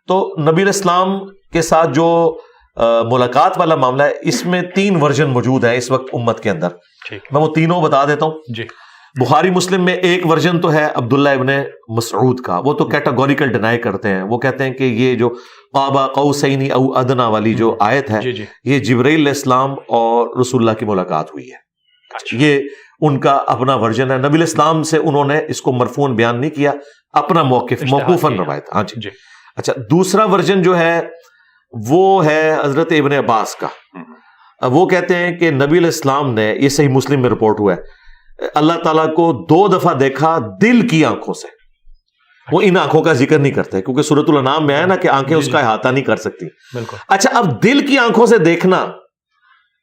Speaker 2: تو نبی علیہ السلام کے ساتھ جو ملاقات والا معاملہ ہے، اس میں 3 ورژن موجود ہیں اس وقت امت کے اندر. میں وہ تینوں بتا دیتا ہوں.
Speaker 1: جی.
Speaker 2: بخاری مسلم میں ایک ورژن تو ہے عبداللہ ابن مسعود کا، وہ تو کیٹاگوریکل ڈینائی کرتے ہیں. وہ کہتے ہیں کہ یہ جو قاب قوسین او ادنی والی جو آیت ہے، یہ جبرائیل علیہ السلام اور رسول اللہ کی ملاقات ہوئی ہے. یہ ان کا اپنا ورژن ہے. نبی علیہ السلام سے انہوں نے اس کو مرفوعاً بیان نہیں کیا، اپنا موقف موقوفاً روایت. ہاں جی. اچھا، دوسرا ورژن جو ہے وہ ہے حضرت ابن عباس کا. وہ کہتے ہیں کہ نبی علیہ السلام نے، یہ صحیح مسلم میں رپورٹ ہوا ہے، اللہ تعالیٰ کو 2 دفعہ دیکھا دل کی آنکھوں سے. وہ ان آنکھوں کا ذکر نہیں کرتے کیونکہ سورۃ الانعام میں آیا نا کہ آنکھیں اس کا احاطہ نہیں کر سکتی. اچھا، اب دل کی آنکھوں سے دیکھنا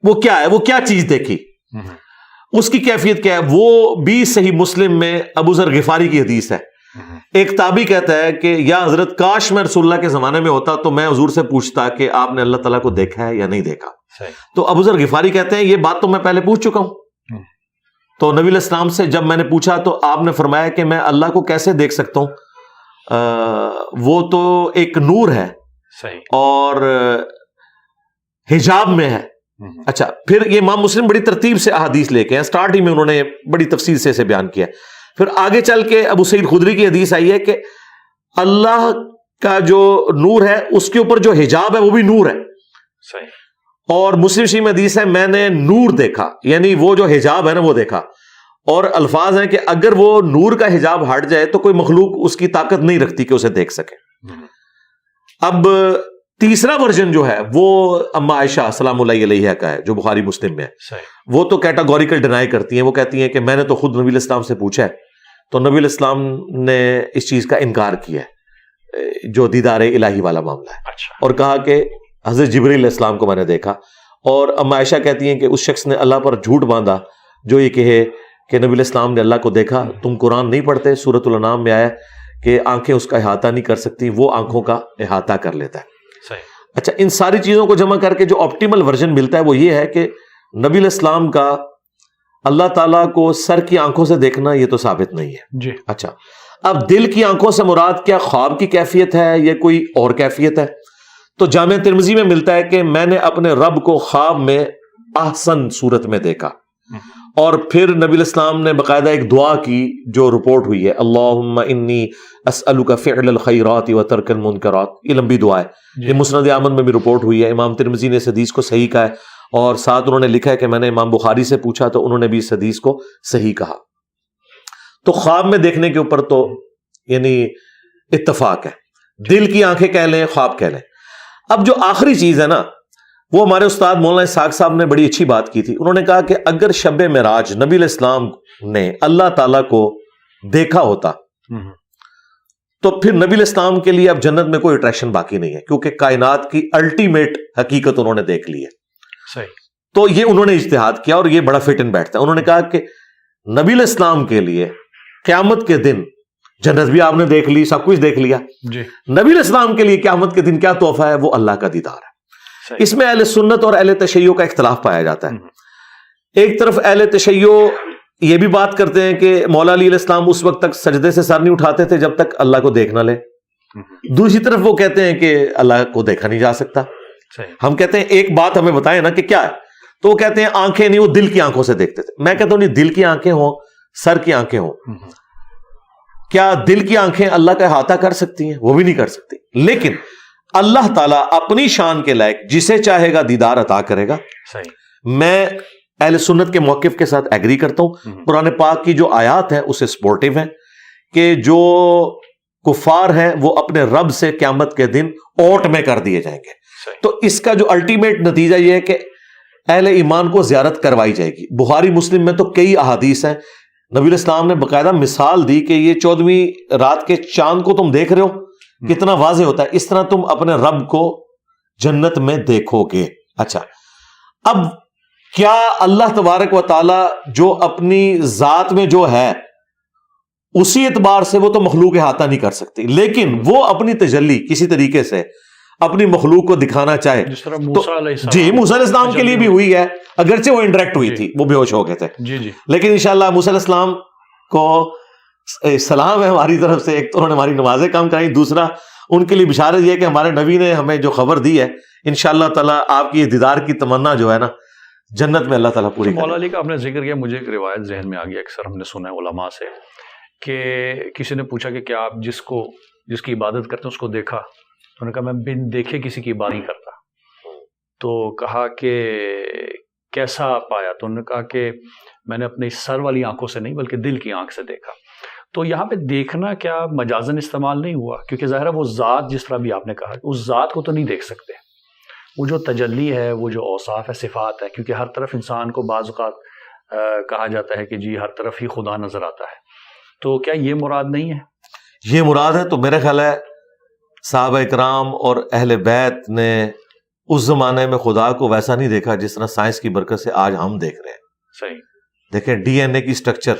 Speaker 2: وہ کیا ہے؟ وہ کیا چیز دیکھی، اس کی کیفیت کیا ہے؟ وہ بھی صحیح مسلم میں ابو ذر غفاری کی حدیث ہے. ایک تابعی کہتا ہے کہ یا حضرت کاش میں رسول اللہ کے زمانے میں ہوتا تو میں حضور سے پوچھتا کہ آپ نے اللہ تعالیٰ کو دیکھا ہے یا نہیں دیکھا. تو ابو ذر غفاری کہتے ہیں یہ بات تو میں پہلے پوچھ چکا ہوں. تو نبی علیہ السلام سے جب میں نے پوچھا تو آپ نے فرمایا کہ میں اللہ کو کیسے دیکھ سکتا ہوں، وہ تو ایک نور ہے اور حجاب میں ہے. اچھا، پھر یہ امام مسلم بڑی ترتیب سے احادیث لے کے ہیں، سٹارٹ ہی میں انہوں نے بڑی تفصیل سے اسے بیان کیا. پھر آگے چل کے ابو سعید خدری کی حدیث آئی ہے کہ اللہ کا جو نور ہے اس کے اوپر جو حجاب ہے وہ بھی نور ہے.
Speaker 1: صحیح.
Speaker 2: اور مسلم شریف میں حدیث ہے میں نے نور دیکھا، یعنی وہ جو حجاب ہے نا وہ دیکھا. اور الفاظ ہیں کہ اگر وہ نور کا حجاب ہٹ جائے تو کوئی مخلوق اس کی طاقت نہیں رکھتی کہ اسے دیکھ سکے. اب تیسرا ورژن جو ہے وہ اما عائشہ سلام اللہ علیہا کا ہے جو بخاری مسلم میں ہے. وہ تو کیٹاگوریکل ڈینائی کرتی ہیں. وہ کہتی ہیں کہ میں نے تو خود نبی علیہ السلام سے پوچھا ہے تو نبی علیہ السلام نے اس چیز کا انکار کیا ہے جو دیدار الہی والا معاملہ ہے. اور کہا کہ حضرت جبرائیل علیہ السلام کو میں نے دیکھا. اور اما عائشہ کہتی ہیں کہ اس شخص نے اللہ پر جھوٹ باندھا جو یہ کہے کہ نبی علیہ السلام نے اللہ کو دیکھا. تم قرآن نہیں پڑھتے؟ سورۃ الانعام میں آیا کہ آنکھیں اس کا احاطہ نہیں کر سکتی، وہ آنکھوں کا احاطہ کر لیتا ہے. اچھا، ان ساری چیزوں کو جمع کر کے جو آپٹیمل ورژن ملتا ہے وہ یہ ہے کہ نبی علیہ السلام کا اللہ تعالیٰ کو سر کی آنکھوں سے دیکھنا یہ تو ثابت نہیں ہے
Speaker 1: جی.
Speaker 2: اچھا، اب دل کی آنکھوں سے مراد کیا خواب کی کیفیت ہے یا کوئی اور کیفیت ہے؟ تو جامع ترمذی میں ملتا ہے کہ میں نے اپنے رب کو خواب میں احسن صورت میں دیکھا، اور پھر نبی الاسلام نے باقاعدہ ایک دعا کی جو رپورٹ ہوئی ہے، اللہم انی اسألک فعل الخیرات وترک المنکرات، یہ لمبی دعا ہے، یہ مسند احمد میں بھی رپورٹ ہوئی ہے، امام ترمذی نے اس حدیث کو صحیح کہا ہے، اور ساتھ انہوں نے لکھا ہے کہ میں نے امام بخاری سے پوچھا تو انہوں نے بھی اس حدیث کو صحیح کہا۔ تو خواب میں دیکھنے کے اوپر تو یعنی اتفاق ہے، دل کی آنکھیں کہہ لیں، خواب کہہ لیں۔ اب جو آخری چیز ہے نا، وہ ہمارے استاد مولانا اسحاق صاحب نے بڑی اچھی بات کی تھی، انہوں نے کہا کہ اگر شب معراج نبی علیہ السلام نے اللہ تعالیٰ کو دیکھا ہوتا تو پھر نبی علیہ السلام کے لیے اب جنت میں کوئی اٹریکشن باقی نہیں ہے، کیونکہ کائنات کی الٹیمیٹ حقیقت انہوں نے دیکھ لی ہے۔
Speaker 1: صحیح۔
Speaker 2: تو یہ انہوں نے اجتہاد کیا اور یہ بڑا فٹ ان بیٹھتا ہے۔ انہوں نے کہا کہ نبی علیہ السلام کے لیے قیامت کے دن جنت بھی آپ نے دیکھ لی، سب کچھ دیکھ لیا،
Speaker 1: جی،
Speaker 2: نبی علیہ السلام کے لیے قیامت کے دن کیا تحفہ ہے؟ وہ اللہ کا دیدار ہے۔
Speaker 1: صحیح۔
Speaker 2: اس میں اہل سنت اور اہل تشیع کا اختلاف پایا جاتا ہے۔ ایک طرف اہل تشیع یہ بھی بات کرتے ہیں کہ مولا علی علیہ السلام اس وقت تک سجدے سے سر نہیں اٹھاتے تھے جب تک اللہ کو دیکھ نہ لے، دوسری طرف وہ کہتے ہیں کہ اللہ کو دیکھا نہیں جا سکتا۔ ہم کہتے ہیں ایک بات ہمیں بتائیں نا کہ کیا ہے، تو وہ کہتے ہیں آنکھیں نہیں، وہ دل کی آنکھوں سے دیکھتے تھے۔ میں کہتا ہوں نہیں، دل کی آنکھیں ہوں، سر کی آنکھیں ہوں، کیا دل کی آنکھیں اللہ کا احاطہ کر سکتی ہیں؟ وہ بھی نہیں کر سکتی، لیکن اللہ تعالیٰ اپنی شان کے لائق جسے چاہے گا دیدار عطا کرے گا۔
Speaker 1: صحیح۔
Speaker 2: میں اہل سنت کے موقف کے ساتھ ایگری کرتا ہوں۔ قرآن پاک کی جو آیات ہیں اسے سپورٹیو ہیں کہ جو کفار ہیں وہ اپنے رب سے قیامت کے دن اوٹ میں کر دیے جائیں گے۔ تو اس کا جو الٹیمیٹ نتیجہ یہ ہے کہ اہل ایمان کو زیارت کروائی جائے گی۔ بخاری مسلم میں تو کئی احادیث ہیں، نبی علیہ السلام نے باقاعدہ مثال دی کہ یہ 14ویں رات کے چاند کو تم دیکھ رہے ہو، کتنا واضح ہوتا ہے، اس طرح تم اپنے رب کو جنت میں دیکھو گے۔ اچھا، اب کیا اللہ تبارک و تعالی جو اپنی ذات میں جو ہے اسی اعتبار سے وہ تو مخلوق احاطہ نہیں کر سکتی، لیکن وہ اپنی تجلی کسی طریقے سے اپنی مخلوق کو دکھانا چاہے،
Speaker 1: جس طرح
Speaker 2: تو
Speaker 1: موسیٰ علیہ السلام،
Speaker 2: جی موسیٰ علیہ السلام کے لیے بھی ہوئی ہے، اگرچہ وہ انڈائریکٹ ہوئی تھی، وہ بے ہوش ہو گئے تھے،
Speaker 1: جی جی،
Speaker 2: لیکن انشاءاللہ موسیٰ علیہ السلام کو سلام ہے ہماری طرف سے، ایک تو انہوں نے ہماری نمازیں کام کرائی، دوسرا ان کے لیے بشارت یہ ہے کہ ہمارے نبی نے ہمیں جو خبر دی ہے انشاءاللہ تعالیٰ آپ کی یہ دیدار کی تمنا جو ہے نا جنت میں اللہ تعالیٰ پوری کرے۔
Speaker 1: مولا علی کا آپ نے ذکر کیا، مجھے ایک روایت ذہن میں آ گیا، اکثر ہم نے سنا ہے علماء سے کہ کسی نے پوچھا کہ کیا آپ جس کی عبادت کرتے ہیں اس کو دیکھا؟ تو انہوں نے کہا میں بن دیکھے کسی کی عبادت نہیں کرتا۔ تو کہا کہ کیسا پایا؟ تو انہوں نے کہا کہ میں نے اپنی سر والی آنکھوں سے نہیں بلکہ دل کی آنکھ سے دیکھا۔ تو یہاں پہ دیکھنا کیا مجازن استعمال نہیں ہوا؟ کیونکہ ظاہر ہے وہ ذات، جس طرح بھی آپ نے کہا، اس ذات کو تو نہیں دیکھ سکتے، وہ جو تجلی ہے، وہ جو اوصاف ہے، صفات ہے، کیونکہ ہر طرف انسان کو بعض اوقات کہا جاتا ہے کہ جی ہر طرف ہی خدا نظر آتا ہے، تو کیا یہ مراد نہیں ہے؟
Speaker 2: یہ مراد ہے، تو میرا خیال ہے صحابہ اکرام اور اہل بیت نے اس زمانے میں خدا کو ویسا نہیں دیکھا جس طرح سائنس کی برکت سے آج ہم دیکھ رہے ہیں۔
Speaker 1: صحیح۔
Speaker 2: دیکھیں ڈی این اے کی سٹرکچر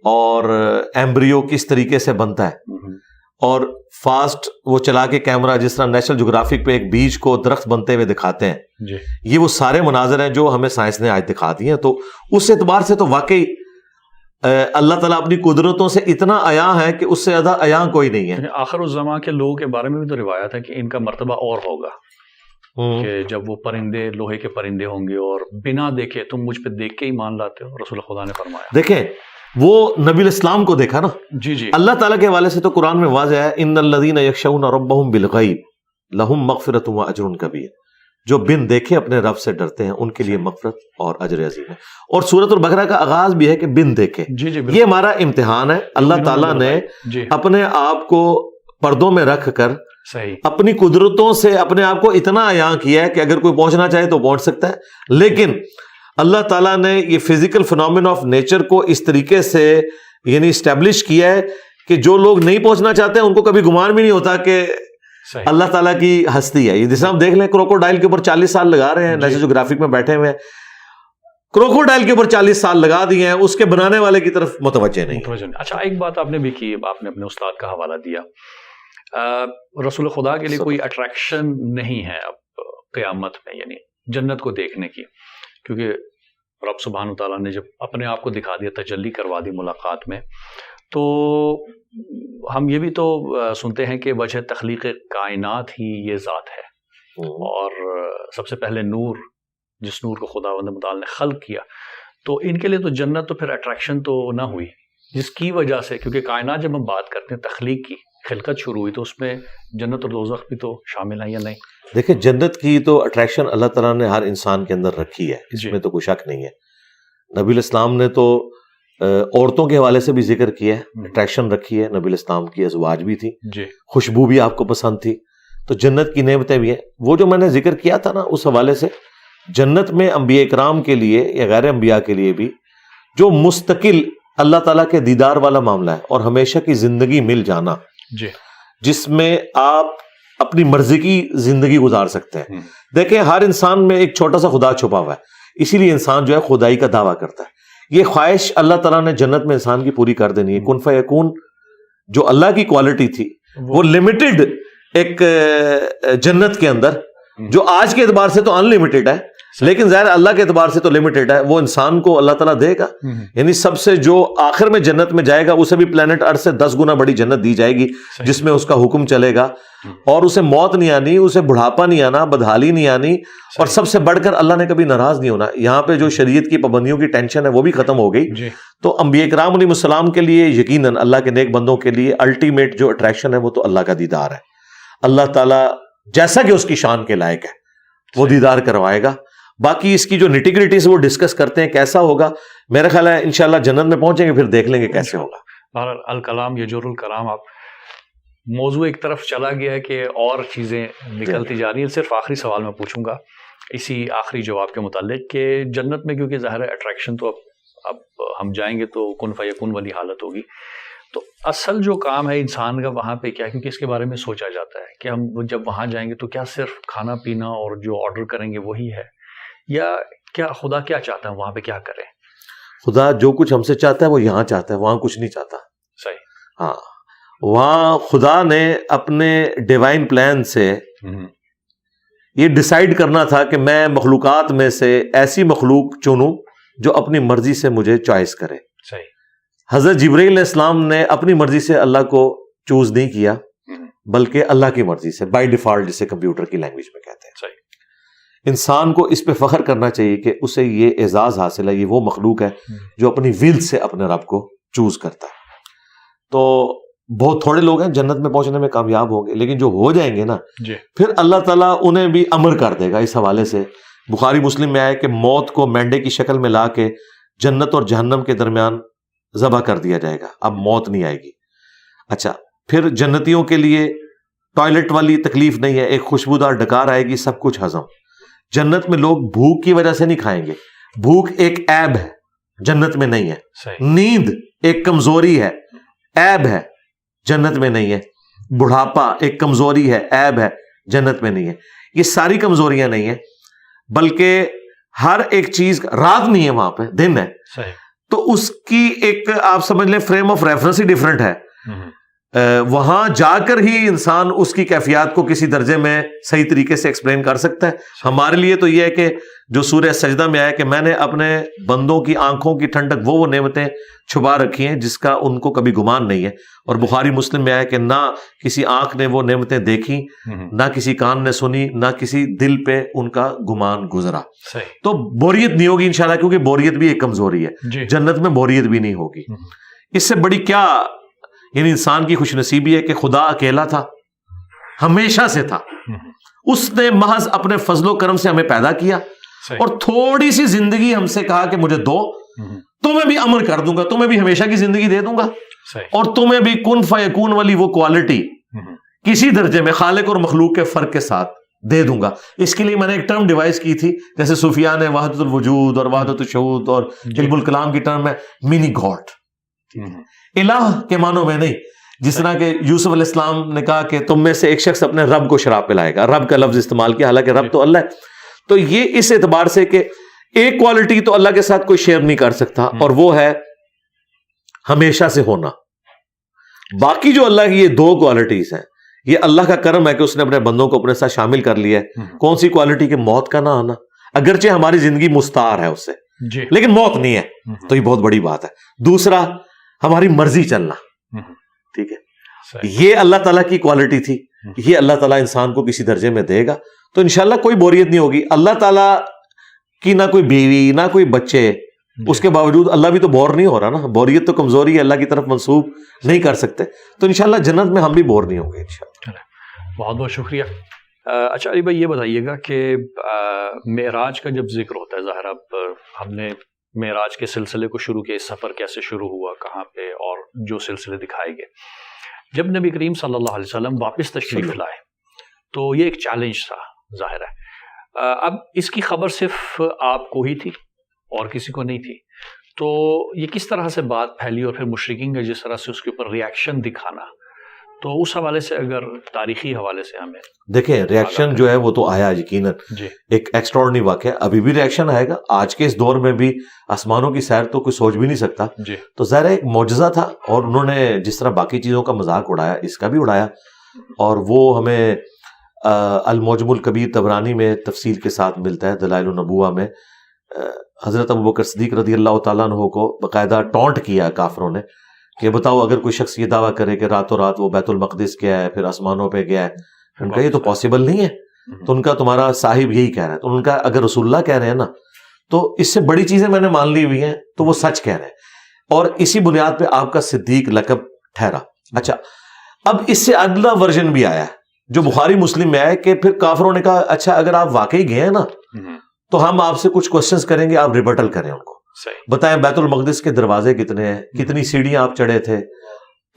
Speaker 2: اور ایمبریو کس طریقے سے بنتا ہے، اور فاسٹ وہ چلا کے کیمرہ جس طرح نیشنل جغرافک پہ ایک بیج کو درخت بنتے ہوئے دکھاتے ہیں،
Speaker 1: جی،
Speaker 2: یہ وہ سارے مناظر ہیں جو ہمیں سائنس نے آج دکھا دی ہیں۔ تو اس اعتبار سے تو واقعی اللہ تعالیٰ اپنی قدرتوں سے اتنا عیاں ہے کہ اس سے زیادہ عیاں کوئی نہیں ہے۔
Speaker 1: آخر الزماں کے لوگوں کے بارے میں بھی تو روایت ہے کہ ان کا مرتبہ اور ہوگا، کہ جب وہ پرندے لوہے کے پرندے ہوں گے اور بنا دیکھے تم مجھ پہ دیکھ کے ایمان لاتے ہو، رسول خدا نے فرمایا۔
Speaker 2: دیکھیں وہ نبی علیہ السلام کو دیکھا نا،
Speaker 1: جی جی،
Speaker 2: اللہ تعالیٰ کے حوالے سے تو قرآن میں واضح ہے، ان الذین یخشون ربہم بالغیب لہم مغفرۃ و اجر کبیر، جو بن دیکھے اپنے رب سے ڈرتے ہیں ان کے لیے مغفرت اور اجر عظیم ہے۔ اور سورۃ البقرہ کا آغاز بھی ہے کہ بن دیکھے،
Speaker 1: جی جی،
Speaker 2: یہ ہمارا امتحان ہے۔ اللہ تعالیٰ نے
Speaker 1: جی
Speaker 2: اپنے آپ کو پردوں میں رکھ کر
Speaker 1: صحیح،
Speaker 2: اپنی قدرتوں سے اپنے آپ کو اتنا عیاں کیا ہے کہ اگر کوئی پہنچنا چاہے تو پہنچ سکتا ہے، لیکن اللہ تعالیٰ نے یہ فزیکل فنومین آف نیچر کو اس طریقے سے یعنی اسٹیبلش کیا ہے کہ جو لوگ نہیں پہنچنا چاہتے ہیں ان کو کبھی گمان بھی نہیں ہوتا کہ
Speaker 1: صحیح،
Speaker 2: اللہ تعالیٰ کی ہستی ہے۔ یہ جیسے ہم دیکھ لیں کروکوڈائل کے اوپر 40 سال لگا رہے ہیں، نیشنل جغرافک میں بیٹھے ہوئے ہیں، کروکوڈائل کے اوپر 40 سال لگا دیے ہیں، اس کے بنانے والے کی طرف متوجہ نہیں۔
Speaker 1: اچھا ایک بات آپ نے بھی کی، آپ نے اپنے استاد کا حوالہ دیا، رسول خدا کے لیے کوئی اٹریکشن نہیں ہے اب قیامت میں، یعنی جنت کو دیکھنے کی، کیونکہ رب سبحانہ تعالیٰ نے جب اپنے آپ کو دکھا دیا، تجلی کروا دی ملاقات میں، تو ہم یہ بھی تو سنتے ہیں کہ وجہ تخلیق کائنات ہی یہ ذات ہے، اور سب سے پہلے نور، جس نور کو خداوند متعال نے خلق کیا، تو ان کے لیے تو جنت تو پھر اٹریکشن تو نہ ہوئی، جس کی وجہ سے، کیونکہ کائنات جب ہم بات کرتے ہیں تخلیق کی، خلقت شروع ہوئی، تو اس میں جنت اور دوزخ بھی تو شامل ہیں یا نہیں؟
Speaker 2: دیکھیں جنت کی تو اٹریکشن اللہ تعالیٰ نے ہر انسان کے اندر رکھی ہے، اس میں تو کوئی شک نہیں ہے۔ نبی الاسلام نے تو عورتوں کے حوالے سے بھی ذکر کیا ہے، اٹریکشن رکھی ہے، نبی الاسلام کی ازواج بھی تھی، خوشبو بھی آپ کو پسند تھی، تو جنت کی نعمتیں بھی ہیں۔ وہ جو میں نے ذکر کیا تھا نا، اس حوالے سے جنت میں انبیاء کرام کے لیے یا غیر انبیاء کے لیے بھی جو مستقل اللہ تعالیٰ کے دیدار والا معاملہ ہے، اور ہمیشہ کی زندگی مل جانا، جس میں آپ اپنی مرضی کی زندگی گزار سکتے ہیں۔ دیکھیں ہر انسان میں ایک چھوٹا سا خدا چھپا ہوا ہے، اسی لیے انسان جو ہے خدائی کا دعویٰ کرتا ہے۔ یہ خواہش اللہ تعالیٰ نے جنت میں انسان کی پوری کر دینی ہے۔ کن فیکون جو اللہ کی کوالٹی تھی وہ لمیٹڈ ایک جنت کے اندر، جو آج کے اعتبار سے تو ان لمیٹڈ ہے، لیکن ظاہر اللہ کے اعتبار سے تو لمیٹڈ ہے، وہ انسان کو اللہ تعالیٰ دے گا۔ یعنی سب سے جو آخر میں جنت میں جائے گا اسے بھی پلانٹ ارتھ سے 10 گنا بڑی جنت دی جائے گی، جس میں اس کا حکم چلے گا، اور اسے موت نہیں آنی، اسے بڑھاپا نہیں آنا، بدحالی نہیں آنی، اور سب سے بڑھ کر اللہ نے کبھی ناراض نہیں ہونا۔ یہاں پہ جو شریعت کی پابندیوں کی ٹینشن ہے وہ بھی ختم ہو گئی۔ تو انبیاء کرام علیہ السلام کے لیے یقیناً اللہ کے نیک بندوں کے لیے الٹیمیٹ جو اٹریکشن ہے وہ تو اللہ کا دیدار ہے۔ اللہ تعالیٰ جیسا کہ اس کی شان کے لائق ہے وہ دیدار کروائے گا۔ باقی اس کی جو نیٹی گریٹیز وہ ڈسکس کرتے ہیں کیسا ہوگا، میرا خیال ہے انشاءاللہ جنت میں پہنچیں گے پھر دیکھ لیں گے کیسے ہوگا۔
Speaker 1: الکلام یجر الکلام، آپ موضوع ایک طرف چلا گیا ہے کہ اور چیزیں نکلتی جا رہی ہیں۔ صرف آخری سوال میں پوچھوں گا اسی آخری جواب کے متعلق کہ جنت میں کیونکہ ظاہر ہے اٹریکشن تو اب ہم جائیں گے تو کن فیکون والی حالت ہوگی، تو اصل جو کام ہے انسان کا وہاں پہ کیا ہے؟ کیونکہ اس کے بارے میں سوچا جاتا ہے کہ ہم جب وہاں جائیں گے تو کیا صرف کھانا پینا اور جو آرڈر کریں گے وہی ہے، یا کیا خدا کیا چاہتا ہے وہاں پہ کیا کریں؟
Speaker 2: خدا جو کچھ ہم سے چاہتا ہے وہ یہاں چاہتا ہے، وہاں کچھ نہیں چاہتا۔
Speaker 1: صحیح،
Speaker 2: ہاں، وہاں خدا نے اپنے ڈیوائن پلان سے یہ ڈیسائیڈ کرنا تھا کہ میں مخلوقات میں سے ایسی مخلوق چنوں جو اپنی مرضی سے مجھے چوائس کرے۔
Speaker 1: صحیح،
Speaker 2: حضرت جبرائیل علیہ السلام نے اپنی مرضی سے اللہ کو چوز نہیں کیا، بلکہ اللہ کی مرضی سے، بائی ڈیفالٹ، جسے کمپیوٹر کی لینگویج میں کہتے ہیں۔
Speaker 1: صحیح،
Speaker 2: انسان کو اس پہ فخر کرنا چاہیے کہ اسے یہ اعزاز حاصل ہے، یہ وہ مخلوق ہے جو اپنی ول سے اپنے رب کو چوز کرتا ہے۔ تو بہت تھوڑے لوگ ہیں جنت میں پہنچنے میں کامیاب ہوں گے، لیکن جو ہو جائیں گے نا پھر اللہ تعالیٰ انہیں بھی امر کر دے گا۔ اس حوالے سے بخاری مسلم میں آیا کہ موت کو مینڈے کی شکل میں لا کے جنت اور جہنم کے درمیان ذبح کر دیا جائے گا، اب موت نہیں آئے گی۔ اچھا، پھر جنتیوں کے لیے ٹوائلٹ والی تکلیف نہیں ہے، ایک خوشبودار ڈکار آئے گی، سب کچھ ہضم۔ جنت میں لوگ بھوک کی وجہ سے نہیں کھائیں گے، بھوک ایک عیب ہے، جنت میں نہیں ہے۔ نیند ایک کمزوری ہے، عیب ہے، جنت میں نہیں ہے۔ بڑھاپا ایک کمزوری ہے، عیب ہے، جنت میں نہیں ہے۔ یہ ساری کمزوریاں نہیں ہیں، بلکہ ہر ایک چیز، رات نہیں ہے وہاں پہ، دن ہے، تو اس کی ایک آپ سمجھ لیں frame of reference he different ہے۔ وہاں جا کر ہی انسان اس کی کیفیات کو کسی درجے میں صحیح طریقے سے ایکسپلین کر سکتا ہے۔ ہمارے لیے تو یہ ہے کہ جو سورہ سجدہ میں آیا کہ میں نے اپنے بندوں کی آنکھوں کی ٹھنڈک وہ نعمتیں چھپا رکھی ہیں جس کا ان کو کبھی گمان نہیں ہے، اور بخاری مسلم میں آیا کہ نہ کسی آنکھ نے وہ نعمتیں دیکھی، نہ کسی کان نے سنی، نہ کسی دل پہ ان کا گمان گزرا۔ تو بوریت نہیں ہوگی انشاءاللہ، کیونکہ بوریت بھی ایک کمزوری ہے، جنت میں بوریت بھی نہیں ہوگی۔ اس سے بڑی کیا یعنی انسان کی خوش نصیبی ہے کہ خدا اکیلا تھا، ہمیشہ سے تھا، اس نے محض اپنے فضل و کرم سے ہمیں پیدا کیا اور تھوڑی سی زندگی ہم سے کہا کہ مجھے دو، تمہیں بھی امر کر دوں گا، تمہیں بھی ہمیشہ کی زندگی دے دوں گا، اور تمہیں بھی کن فیکون والی وہ کوالٹی کسی درجے میں خالق اور مخلوق کے فرق کے ساتھ دے دوں گا۔ اس کے لیے میں نے ایک ٹرم ڈیوائز کی تھی، جیسے صوفیاء نے وحدت الوجود اور وحدت الشہود اور علم الکلام کی ٹرم ہے منی گاڈ، الہ کے معنوں میں نہیں، جس طرح کہ یوسف علیہ السلام نے کہا کہ تم میں سے ایک شخص اپنے رب کو شراب پلائے گا، رب کا لفظ استعمال کیا، حالانکہ رب تو اللہ ہے۔ تو یہ اس اعتبار سے کہ ایک کوالٹی تو اللہ کے ساتھ کوئی شیئر نہیں کر سکتا، اور وہ ہے ہمیشہ سے ہونا۔ باقی جو اللہ کی یہ دو کوالٹیز ہیں، یہ اللہ کا کرم ہے کہ اس نے اپنے بندوں کو اپنے ساتھ شامل کر لیا ہے۔ کون سی کوالٹی؟ کہ موت کا نہ آنا، اگرچہ ہماری زندگی مستعار ہے اس سے،
Speaker 1: جی
Speaker 2: لیکن موت نہیں ہے, تو یہ بہت بڑی بات ہے. دوسرا ہماری مرضی چلنا, ٹھیک ہے, یہ اللہ تعالیٰ کی کوالٹی تھی, یہ اللہ تعالیٰ انسان کو کسی درجے میں دے گا تو انشاءاللہ کوئی بوریت نہیں ہوگی. اللہ تعالیٰ کی نہ کوئی بیوی نہ کوئی بچے, اس کے باوجود اللہ بھی تو بور نہیں ہو رہا نا. بوریت تو کمزوری ہے, اللہ کی طرف منسوب نہیں کر سکتے, تو انشاءاللہ جنت میں ہم بھی بور نہیں ہوں گے انشاءاللہ.
Speaker 1: بہت بہت شکریہ. اچھا علی بھائی یہ بتائیے گا کہ معراج کا جب ذکر ہوتا ہے, ظاہر اب ہم نے معراج کے سلسلے کو شروع کیا, سفر کیسے شروع ہوا, کہاں پہ, اور جو سلسلے دکھائے گئے. جب نبی کریم صلی اللہ علیہ وسلم واپس تشریف لائے تو یہ ایک چیلنج تھا ظاہر ہے. اب اس کی خبر صرف آپ کو ہی تھی اور کسی کو نہیں تھی, تو یہ کس طرح سے بات پھیلی, اور پھر مشرکین کا جس طرح سے اس کے اوپر ریاکشن دکھانا, تو اس حوالے سے اگر تاریخی حوالے سے ہمیں
Speaker 2: دیکھیں, ریاکشن جو ہے وہ تو آیا یقیناً, ایک ایکسٹراڈنری واقعہ, ابھی بھی ریاکشن آئے گا. آج کے اس دور میں بھی آسمانوں کی سیر تو کوئی سوچ بھی نہیں سکتا, تو ظاہر ایک معجزہ تھا, اور انہوں نے جس طرح باقی چیزوں کا مذاق اڑایا اس کا بھی اڑایا, اور وہ ہمیں المعجم الکبیر طبرانی میں تفصیل کے ساتھ ملتا ہے. دلائل النبوہ میں حضرت ابوبکر صدیق رضی اللہ تعالیٰ عنہ کو باقاعدہ ٹونٹ کیا کافروں نے کہ بتاؤ اگر کوئی شخص یہ دعویٰ کرے کہ راتوں رات وہ بیت المقدس گیا ہے, پھر آسمانوں پہ گیا ہے, ان کا یہ تو پاسبل نہیں ہے. تو ان کا تمہارا صاحب یہی کہہ رہا ہے, تو ان کا اگر رسول اللہ کہہ رہے ہیں نا, تو اس سے بڑی چیزیں میں نے مان لی ہوئی ہیں, تو وہ سچ کہہ رہے ہیں, اور اسی بنیاد پہ آپ کا صدیق لقب ٹھہرا. اچھا, اب اس سے اگلا ورژن بھی آیا ہے جو بخاری مسلم میں آیا کہ پھر کافروں نے کہا اچھا اگر آپ واقعی گئے ہیں نا تو ہم آپ سے کچھ کوسچنز کریں گے, آپ ریبٹل کریں ان کو, بتائیں بیت المقدس کے دروازے کتنے ہیں, کتنی سیڑھیاں آپ چڑھے تھے,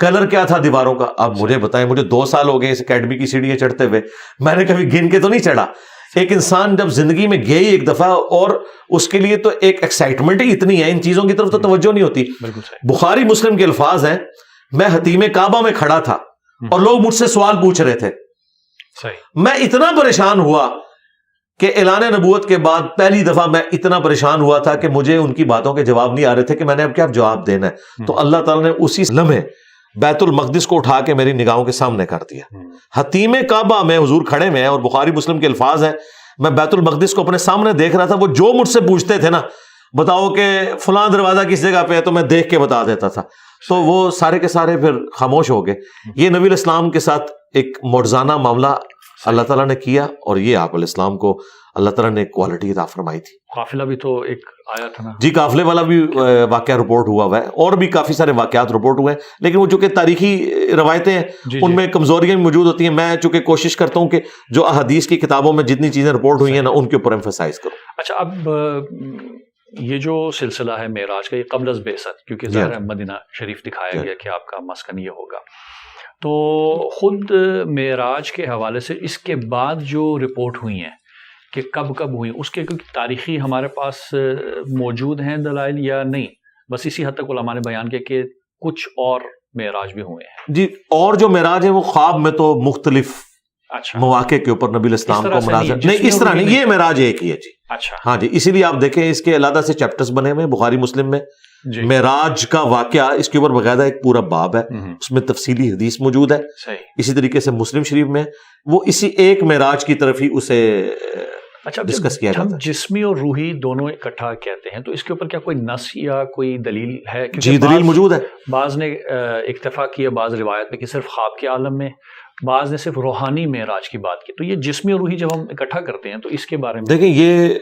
Speaker 2: کلر کیا تھا دیواروں کا, آپ مجھے بتائیں. مجھے 2 سال ہو گئے اس اکیڈمی کی سیڑھیاں چڑھتے ہوئے, میں نے کبھی گن کے تو نہیں چڑھا. ایک انسان جب زندگی میں گئے ایک دفعہ, اور اس کے لیے تو ایک ایکسائٹمنٹ ہی اتنی ہے, ان چیزوں کی طرف تو توجہ نہیں ہوتی. بخاری مسلم کے الفاظ ہیں, میں حتیم کعبہ میں کھڑا تھا اور لوگ مجھ سے سوال پوچھ رہے تھے, میں اتنا پریشان ہوا کہ اعلان نبوت کے بعد پہلی دفعہ میں اتنا پریشان ہوا تھا کہ مجھے ان کی باتوں کے جواب نہیں آ رہے تھے کہ میں نے اب کیا جواب دینا ہے. تو اللہ تعالیٰ نے اسی لمحے بیت المقدس کو اٹھا کے میری نگاہوں کے سامنے کر دیا. حتیم کعبہ میں حضور کھڑے میں ہیں, اور بخاری مسلم کے الفاظ ہیں, میں بیت المقدس کو اپنے سامنے دیکھ رہا تھا. وہ جو مجھ سے پوچھتے تھے نا, بتاؤ کہ فلاں دروازہ کس جگہ پہ ہے, تو میں دیکھ کے بتا دیتا تھا. تو وہ سارے کے سارے پھر خاموش ہو گئے. یہ نبی الاسلام کے ساتھ ایک معجزانہ معاملہ اللہ تعالیٰ نے کیا, اور یہ آپ علیہ السلام کو اللہ تعالیٰ نے کوالٹی عطا فرمائی تھی.
Speaker 1: قافلہ بھی تو ایک آیا تھا نا.
Speaker 2: جی, قافلے والا بھی واقعہ رپورٹ ہوا ہے, اور بھی کافی سارے واقعات رپورٹ ہوئے ہیں, لیکن وہ چونکہ تاریخی روایتیں ہیں ان میں کمزوریاں بھی موجود ہوتی ہیں. میں چونکہ کوشش کرتا ہوں کہ جو احادیث کی کتابوں میں جتنی چیزیں رپورٹ ہوئی ہیں نا ان کے اوپر ایمفسائز کروں.
Speaker 1: اچھا, اب یہ جو سلسلہ ہے معراج کا, یہ قبل از بعثت, کیونکہ ظاہر مدینہ شریف دکھایا گیا کہ آپ کا مسکن یہ ہوگا, تو خود معراج کے حوالے سے اس کے بعد جو رپورٹ ہوئی ہیں کہ کب کب ہوئی, اس کے کیونکہ تاریخی ہمارے پاس موجود ہیں دلائل یا نہیں, بس اسی حد تک علماء نے بیان کیا کہ کچھ اور معراج بھی ہوئے ہیں.
Speaker 2: جی, اور جو معراج ہے وہ خواب میں تو مختلف مواقع کے اوپر نبی الاسلام کو مناظر نہیں, اس طرح نہیں, یہ معراج ایک ہی ہے. جی
Speaker 1: اچھا,
Speaker 2: ہاں جی, اسی لیے آپ دیکھیں اس کے علیحدہ سے چیپٹرز بنے ہوئے ہیں بخاری مسلم میں. معراج کا واقعہ اس کے اوپر باقاعدہ ایک پورا باب ہے, اس میں تفصیلی حدیث موجود ہے. اسی طریقے سے مسلم شریف میں وہ اسی ایک معراج کی طرف ہی اسے ڈسکس کیا جاتا ہے.
Speaker 1: جسمی اور روحی دونوں اکٹھا کہتے ہیں, تو اس کے اوپر کیا کوئی نص یا کوئی دلیل ہے؟
Speaker 2: جی, دلیل موجود ہے.
Speaker 1: بعض نے اکتفا کیا بعض روایت میں کہ صرف خواب کے عالم میں, بعض نے صرف روحانی معراج کی بات کی. تو یہ جسمی اور روحی جب ہم اکٹھا کرتے ہیں تو اس کے بارے میں
Speaker 2: دیکھیں, یہ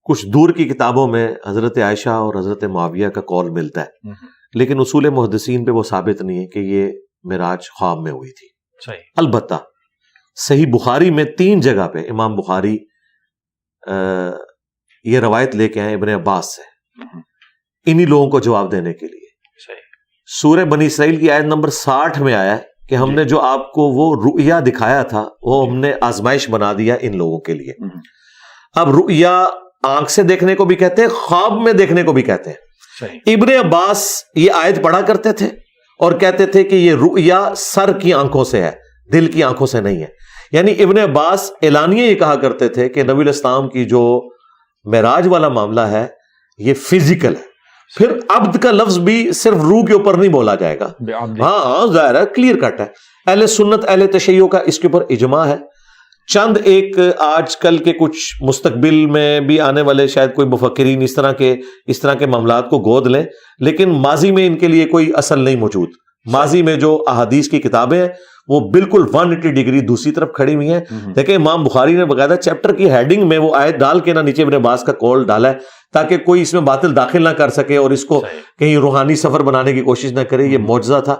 Speaker 2: کچھ دور کی کتابوں میں حضرت عائشہ اور حضرت معاویہ کا قول ملتا ہے, لیکن اصول محدثین پہ وہ ثابت نہیں ہے کہ یہ معراج خواب میں ہوئی تھی.
Speaker 1: صحیح.
Speaker 2: البتہ صحیح بخاری میں 3 جگہ پہ امام بخاری یہ روایت لے کے آئے ابن عباس سے انہی لوگوں کو جواب دینے کے لیے. سورہ بنی اسرائیل کی آیت نمبر 60 میں آیا ہے کہ ہم نے جو آپ کو وہ رؤیا دکھایا تھا وہ ہم نے آزمائش بنا دیا ان لوگوں کے لیے. اب رؤیا آنکھ سے دیکھنے کو بھی کہتے ہیں, خواب میں دیکھنے کو بھی کہتے ہیں. ابن عباس یہ آیت پڑھا کرتے تھے اور کہتے تھے کہ یہ رؤیا سر کی آنکھوں سے ہے, دل کی آنکھوں سے نہیں ہے. یعنی ابن عباس اعلانیہ یہ کہا کرتے تھے کہ نبی الاسلام کی جو معراج والا معاملہ ہے یہ فزیکل ہے. پھر عبد کا لفظ بھی صرف روح کے اوپر نہیں بولا جائے گا. ہاں ظاہر ہے, کلیئر کٹ ہے. اہل سنت اہل تشیع کا اس کے اوپر اجماع ہے چند ایک آج کل کے کچھ مستقبل میں بھی آنے والے شاید کوئی مفکرین اس طرح کے معاملات کو گود لیں، لیکن ماضی میں ان کے لیے کوئی اصل نہیں موجود. ماضی میں جو احادیث کی کتابیں ہیں وہ بالکل 180 ڈگری دوسری طرف کھڑی ہوئی ہیں. دیکھیں امام بخاری نے باقاعدہ چیپٹر کی ہیڈنگ میں وہ آیت ڈال کے نیچے ابن عباس کا قول ڈالا ہے تاکہ کوئی اس میں باطل داخل نہ کر سکے اور اس کو کہیں روحانی سفر بنانے کی کوشش نہ کرے. یہ معجزہ تھا.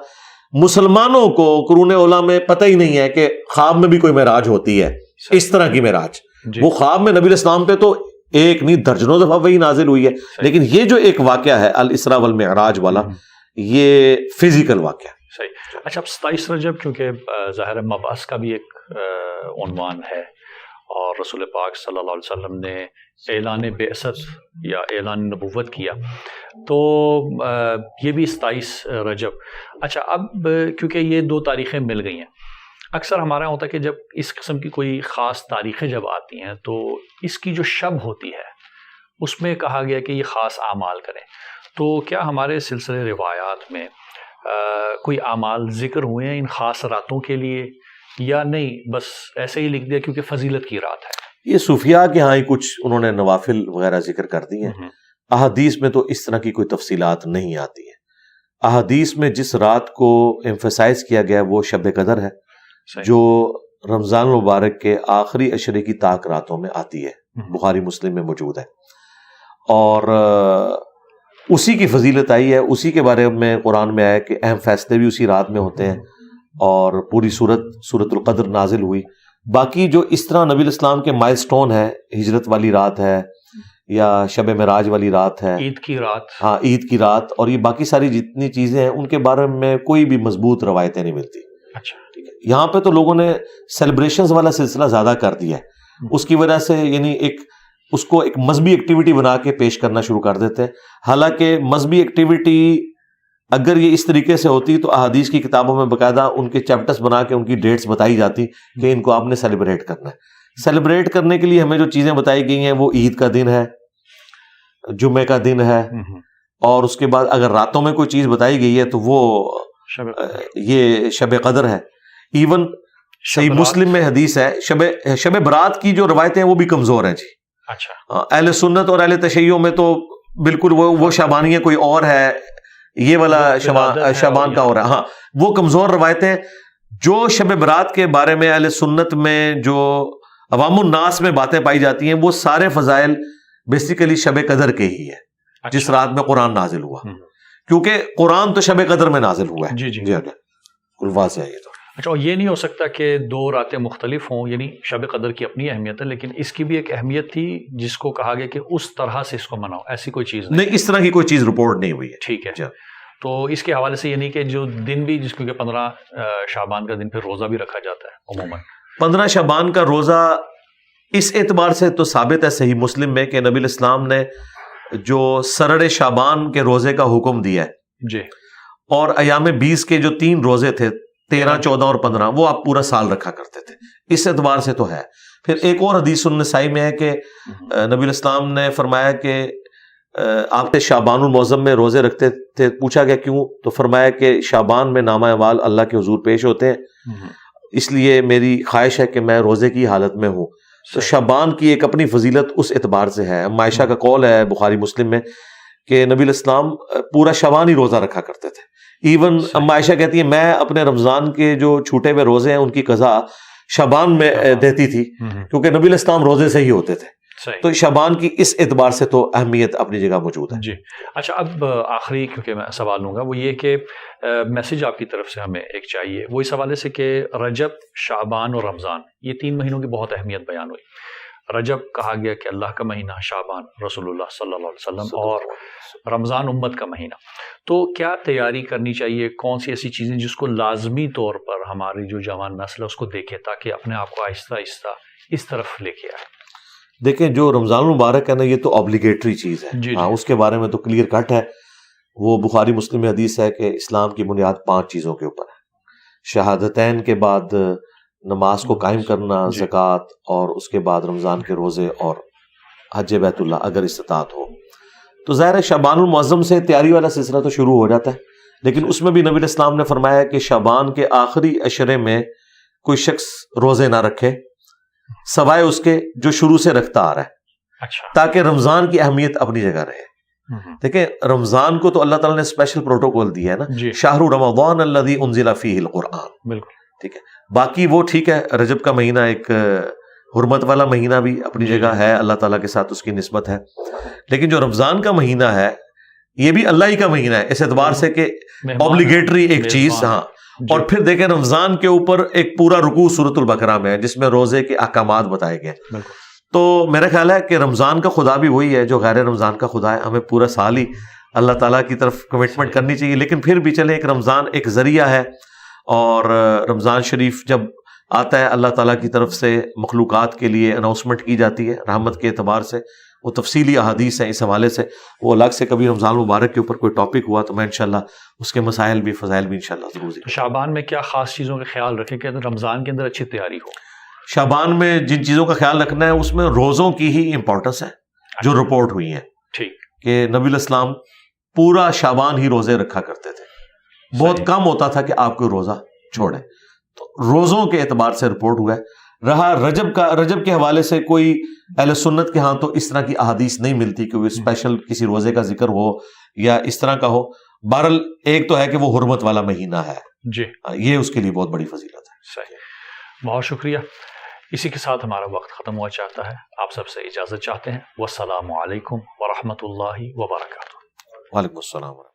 Speaker 2: مسلمانوں کو قرون اولیٰ میں پتہ ہی نہیں ہے کہ خواب میں بھی کوئی معراج ہوتی ہے، اس طرح کی معراج. وہ خواب میں نبی الاسلام پہ تو ایک نہیں درجنوں دفعہ وہی نازل ہوئی ہے، لیکن یہ جو ایک واقعہ ہے الاسراء والمعراج والا، یہ فزیکل واقعہ.
Speaker 1: صحیح. اچھا، اب 27 رجب چونکہ ظاہر مبعث کا بھی ایک عنوان ہے اور رسول پاک صلی اللہ علیہ وسلم نے اعلان بعثت یا اعلان نبوت کیا، تو یہ بھی 27 رجب. اچھا، اب کیونکہ یہ دو تاریخیں مل گئی ہیں، اکثر ہمارا ہوتا ہے کہ جب اس قسم کی کوئی خاص تاریخیں جب آتی ہیں تو اس کی جو شب ہوتی ہے اس میں کہا گیا کہ یہ خاص اعمال کریں. تو کیا ہمارے سلسلے روایات میں کوئی اعمال ذکر ہوئے ہیں ان خاص راتوں کے لیے، یا نہیں بس ایسے ہی لکھ دیا کیونکہ فضیلت کی رات ہے؟
Speaker 2: یہ صوفیاء کے ہاں ہی کچھ انہوں نے نوافل وغیرہ ذکر کر دی ہیں. احادیث میں تو اس طرح کی کوئی تفصیلات نہیں آتی ہیں. احادیث میں جس رات کو ایمفیسائز کیا گیا وہ شب قدر ہے، جو رمضان المبارک کے آخری عشرے کی طاق راتوں میں آتی ہے، بخاری مسلم میں موجود ہے. اور اسی کی فضیلت آئی ہے، اسی کے بارے میں قرآن میں آیا کہ اہم فیصلے بھی اسی رات میں ہوتے ہیں، اور پوری سورۃ القدر نازل ہوئی. باقی جو اس طرح نبی الاسلام کے مائل سٹون ہے، ہجرت والی رات ہے یا شب معراج والی رات ہے،
Speaker 1: عید کی رات،
Speaker 2: ہاں عید کی رات، اور یہ باقی ساری جتنی چیزیں ہیں ان کے بارے میں کوئی بھی مضبوط روایتیں نہیں ملتی.
Speaker 1: اچھا ٹھیک ہے.
Speaker 2: یہاں پہ تو لوگوں نے سیلیبریشنز والا سلسلہ زیادہ کر دیا ہے، اس کی وجہ سے یعنی اس کو ایک مذہبی ایکٹیویٹی بنا کے پیش کرنا شروع کر دیتے ہیں. حالانکہ مذہبی ایکٹیویٹی اگر یہ اس طریقے سے ہوتی تو احادیث کی کتابوں میں باقاعدہ ان کے چیپٹرز بنا کے ان کی ڈیٹس بتائی جاتی کہ ان کو آپ نے سیلیبریٹ کرنا ہے. سیلیبریٹ کرنے کے لیے ہمیں جو چیزیں بتائی گئی ہیں وہ عید کا دن ہے، جمعے کا دن ہے، اور اس کے بعد اگر راتوں میں کوئی چیز بتائی گئی ہے تو وہ یہ شب قدر ہے. ایون صحیح مسلم میں حدیث ہے شب برات کی جو روایتیں ہیں وہ بھی کمزور ہیں جی.
Speaker 1: اچھا،
Speaker 2: اہل سنت اور اہل تشیع میں تو بالکل وہ شعبانی ہے کوئی اور ہے، یہ والا شعبان کا اور ہے. ہاں وہ کمزور روایتیں. جو شب برات کے بارے میں اہل سنت میں جو عوام الناس میں باتیں پائی جاتی ہیں وہ سارے فضائل بیسیکلی شب قدر کے ہی ہے، جس رات میں قرآن نازل ہوا، کیونکہ قرآن تو شب قدر میں نازل ہوا ہے.
Speaker 1: جی
Speaker 2: بالکل واضح ہے یہ تو.
Speaker 1: اچھا، اور یہ نہیں ہو سکتا کہ دو راتیں مختلف ہوں، یعنی شب قدر کی اپنی اہمیت ہے لیکن اس کی بھی ایک اہمیت تھی جس کو کہا گیا کہ اس طرح سے اس کو مناؤ، ایسی کوئی چیز
Speaker 2: نہیں، اس طرح کی کوئی چیز رپورٹ نہیں ہوئی ہے.
Speaker 1: ٹھیک ہے. تو اس کے حوالے سے یہ نہیں کہ جو دن بھی جس کیونکہ 15 شعبان کا دن پھر روزہ بھی رکھا جاتا ہے عموماً.
Speaker 2: 15 شعبان کا روزہ اس اعتبار سے تو ثابت ہے صحیح مسلم میں کہ نبی الاسلام نے جو سرڑ شعبان کے روزے کا حکم دیا ہے
Speaker 1: جی،
Speaker 2: اور ایام 20 کے جو 3 روزے تھے 13، 14 اور 15 وہ آپ پورا سال رکھا کرتے تھے، اس اعتبار سے تو ہے. پھر ایک اور حدیث النسائی میں ہے کہ نبی الاسلام نے فرمایا کہ آپ شعبان المعظم میں روزے رکھتے تھے. پوچھا گیا کیوں؟ تو فرمایا کہ شعبان میں نامہ اعمال اللہ کے حضور پیش ہوتے ہیں، اس لیے میری خواہش ہے کہ میں روزے کی حالت میں ہوں. تو شعبان کی ایک اپنی فضیلت اس اعتبار سے ہے. عائشہ کا قول ہے بخاری مسلم میں کہ نبی الاسلام پورا شعبان ہی روزہ رکھا کرتے تھے. ایون عائشہ کہتی ہے میں اپنے رمضان کے جو چھوٹے ہوئے روزے ہیں ان کی قضا شعبان میں دیتی تھی کیونکہ نبی الاسلام روزے سے ہی ہوتے تھے. تو شعبان کی اس اعتبار سے تو اہمیت اپنی جگہ موجود ہے.
Speaker 1: جی. اچھا، اب آخری کیونکہ میں سوال لوں گا وہ یہ کہ میسج آپ کی طرف سے ہمیں ایک چاہیے، وہ اس حوالے سے کہ رجب، شعبان اور رمضان یہ 3 مہینوں کی بہت اہمیت بیان ہوئی. رجب کہا گیا کہ اللہ کا مہینہ، شعبان رسول اللہ صلی اللہ علیہ وسلم، اور رمضان امت کا مہینہ. تو کیا تیاری کرنی چاہیے؟ کون سی ایسی چیزیں جس کو لازمی طور پر ہماری جو جوان نسل ہے اس کو دیکھے تاکہ اپنے آپ کو آہستہ آہستہ اس طرف لے کے آئے؟
Speaker 2: دیکھیں جو رمضان المبارک ہے نا یہ تو آبلیگیٹری چیز ہے.
Speaker 1: جی.
Speaker 2: ہاں اس کے بارے میں تو کلیئر کٹ ہے. وہ بخاری مسلم میں حدیث ہے کہ اسلام کی بنیاد 5 چیزوں کے اوپر ہے. شہادتین کے بعد نماز کو قائم کرنا، زکوٰۃ، اور اس کے بعد رمضان کے روزے اور حج بیت اللہ اگر استطاعت ہو. تو ظاہر ہے شعبان المعظم سے تیاری والا سلسلہ تو شروع ہو جاتا ہے، لیکن اس میں بھی نبی الاسلام نے فرمایا کہ شعبان کے آخری عشرے میں کوئی شخص روزے نہ رکھے سوائے اس کے جو شروع سے رکھتا آ رہا ہے،
Speaker 1: اچھا
Speaker 2: تاکہ رمضان کی اہمیت اپنی جگہ رہے۔ دیکھیں رمضان کو تو اللہ تعالیٰ نے اسپیشل پروٹوکول دیا ہے نا،
Speaker 1: جی
Speaker 2: شہر رمضان الذی انزل فیہ القرآن،
Speaker 1: بالکل
Speaker 2: ٹھیک ہے۔ باقی وہ ٹھیک ہے، رجب کا مہینہ ایک حرمت والا مہینہ بھی اپنی جگہ ہے، اللہ تعالیٰ کے ساتھ اس کی نسبت ہے، لیکن جو رمضان کا مہینہ ہے یہ بھی اللہ ہی کا مہینہ ہے اس اعتبار سے کہ اوبلیگیٹری ایک چیز، ہاں۔ اور پھر دیکھیں رمضان کے اوپر ایک پورا رکوع سورۃ البقرہ میں ہے جس میں روزے کے احکامات بتائے گئے۔ تو میرا خیال ہے کہ رمضان کا خدا بھی وہی ہے جو غیر رمضان کا خدا ہے، ہمیں پورا سال ہی اللہ تعالیٰ کی طرف کمٹمنٹ کرنی چاہیے، لیکن پھر بھی چلے ایک رمضان ایک ذریعہ ہے، اور رمضان شریف جب آتا ہے اللہ تعالیٰ کی طرف سے مخلوقات کے لیے اناؤنسمنٹ کی جاتی ہے رحمت کے اعتبار سے، وہ تفصیلی احادیث ہیں اس حوالے سے، وہ الگ سے کبھی رمضان مبارک کے اوپر کوئی ٹاپک ہوا تو میں انشاءاللہ اس کے مسائل بھی فضائل بھی انشاءاللہ ضرور ذکر۔
Speaker 1: شعبان میں کیا خاص چیزوں کا خیال رکھیں کہ رمضان کے اندر اچھی تیاری ہو؟
Speaker 2: شعبان میں جن چیزوں کا خیال رکھنا ہے اس میں روزوں کی ہی امپورٹنس ہے جو رپورٹ ہوئی ہیں،
Speaker 1: ٹھیک
Speaker 2: کہ نبی الاسلام پورا شعبان ہی روزے رکھا کرتے تھے، بہت کم ہوتا تھا کہ آپ کوئی روزہ چھوڑیں، تو روزوں کے اعتبار سے رپورٹ ہوا ہے۔ رہا رجب کے حوالے سے کوئی اہل سنت کے ہاں تو اس طرح کی احادیث نہیں ملتی کہ وہ اسپیشل کسی روزے کا ذکر ہو یا اس طرح کا ہو۔ بہرحال ایک تو ہے کہ وہ حرمت والا مہینہ ہے،
Speaker 1: جی
Speaker 2: یہ اس کے لیے بہت بڑی فضیلت ہے۔
Speaker 1: صحیح، بہت شکریہ۔ اسی کے ساتھ ہمارا وقت ختم ہوا چاہتا ہے، آپ سب سے اجازت چاہتے ہیں۔ والسلام علیکم ورحمۃ اللہ وبرکاتہ۔
Speaker 2: وعلیکم السلام۔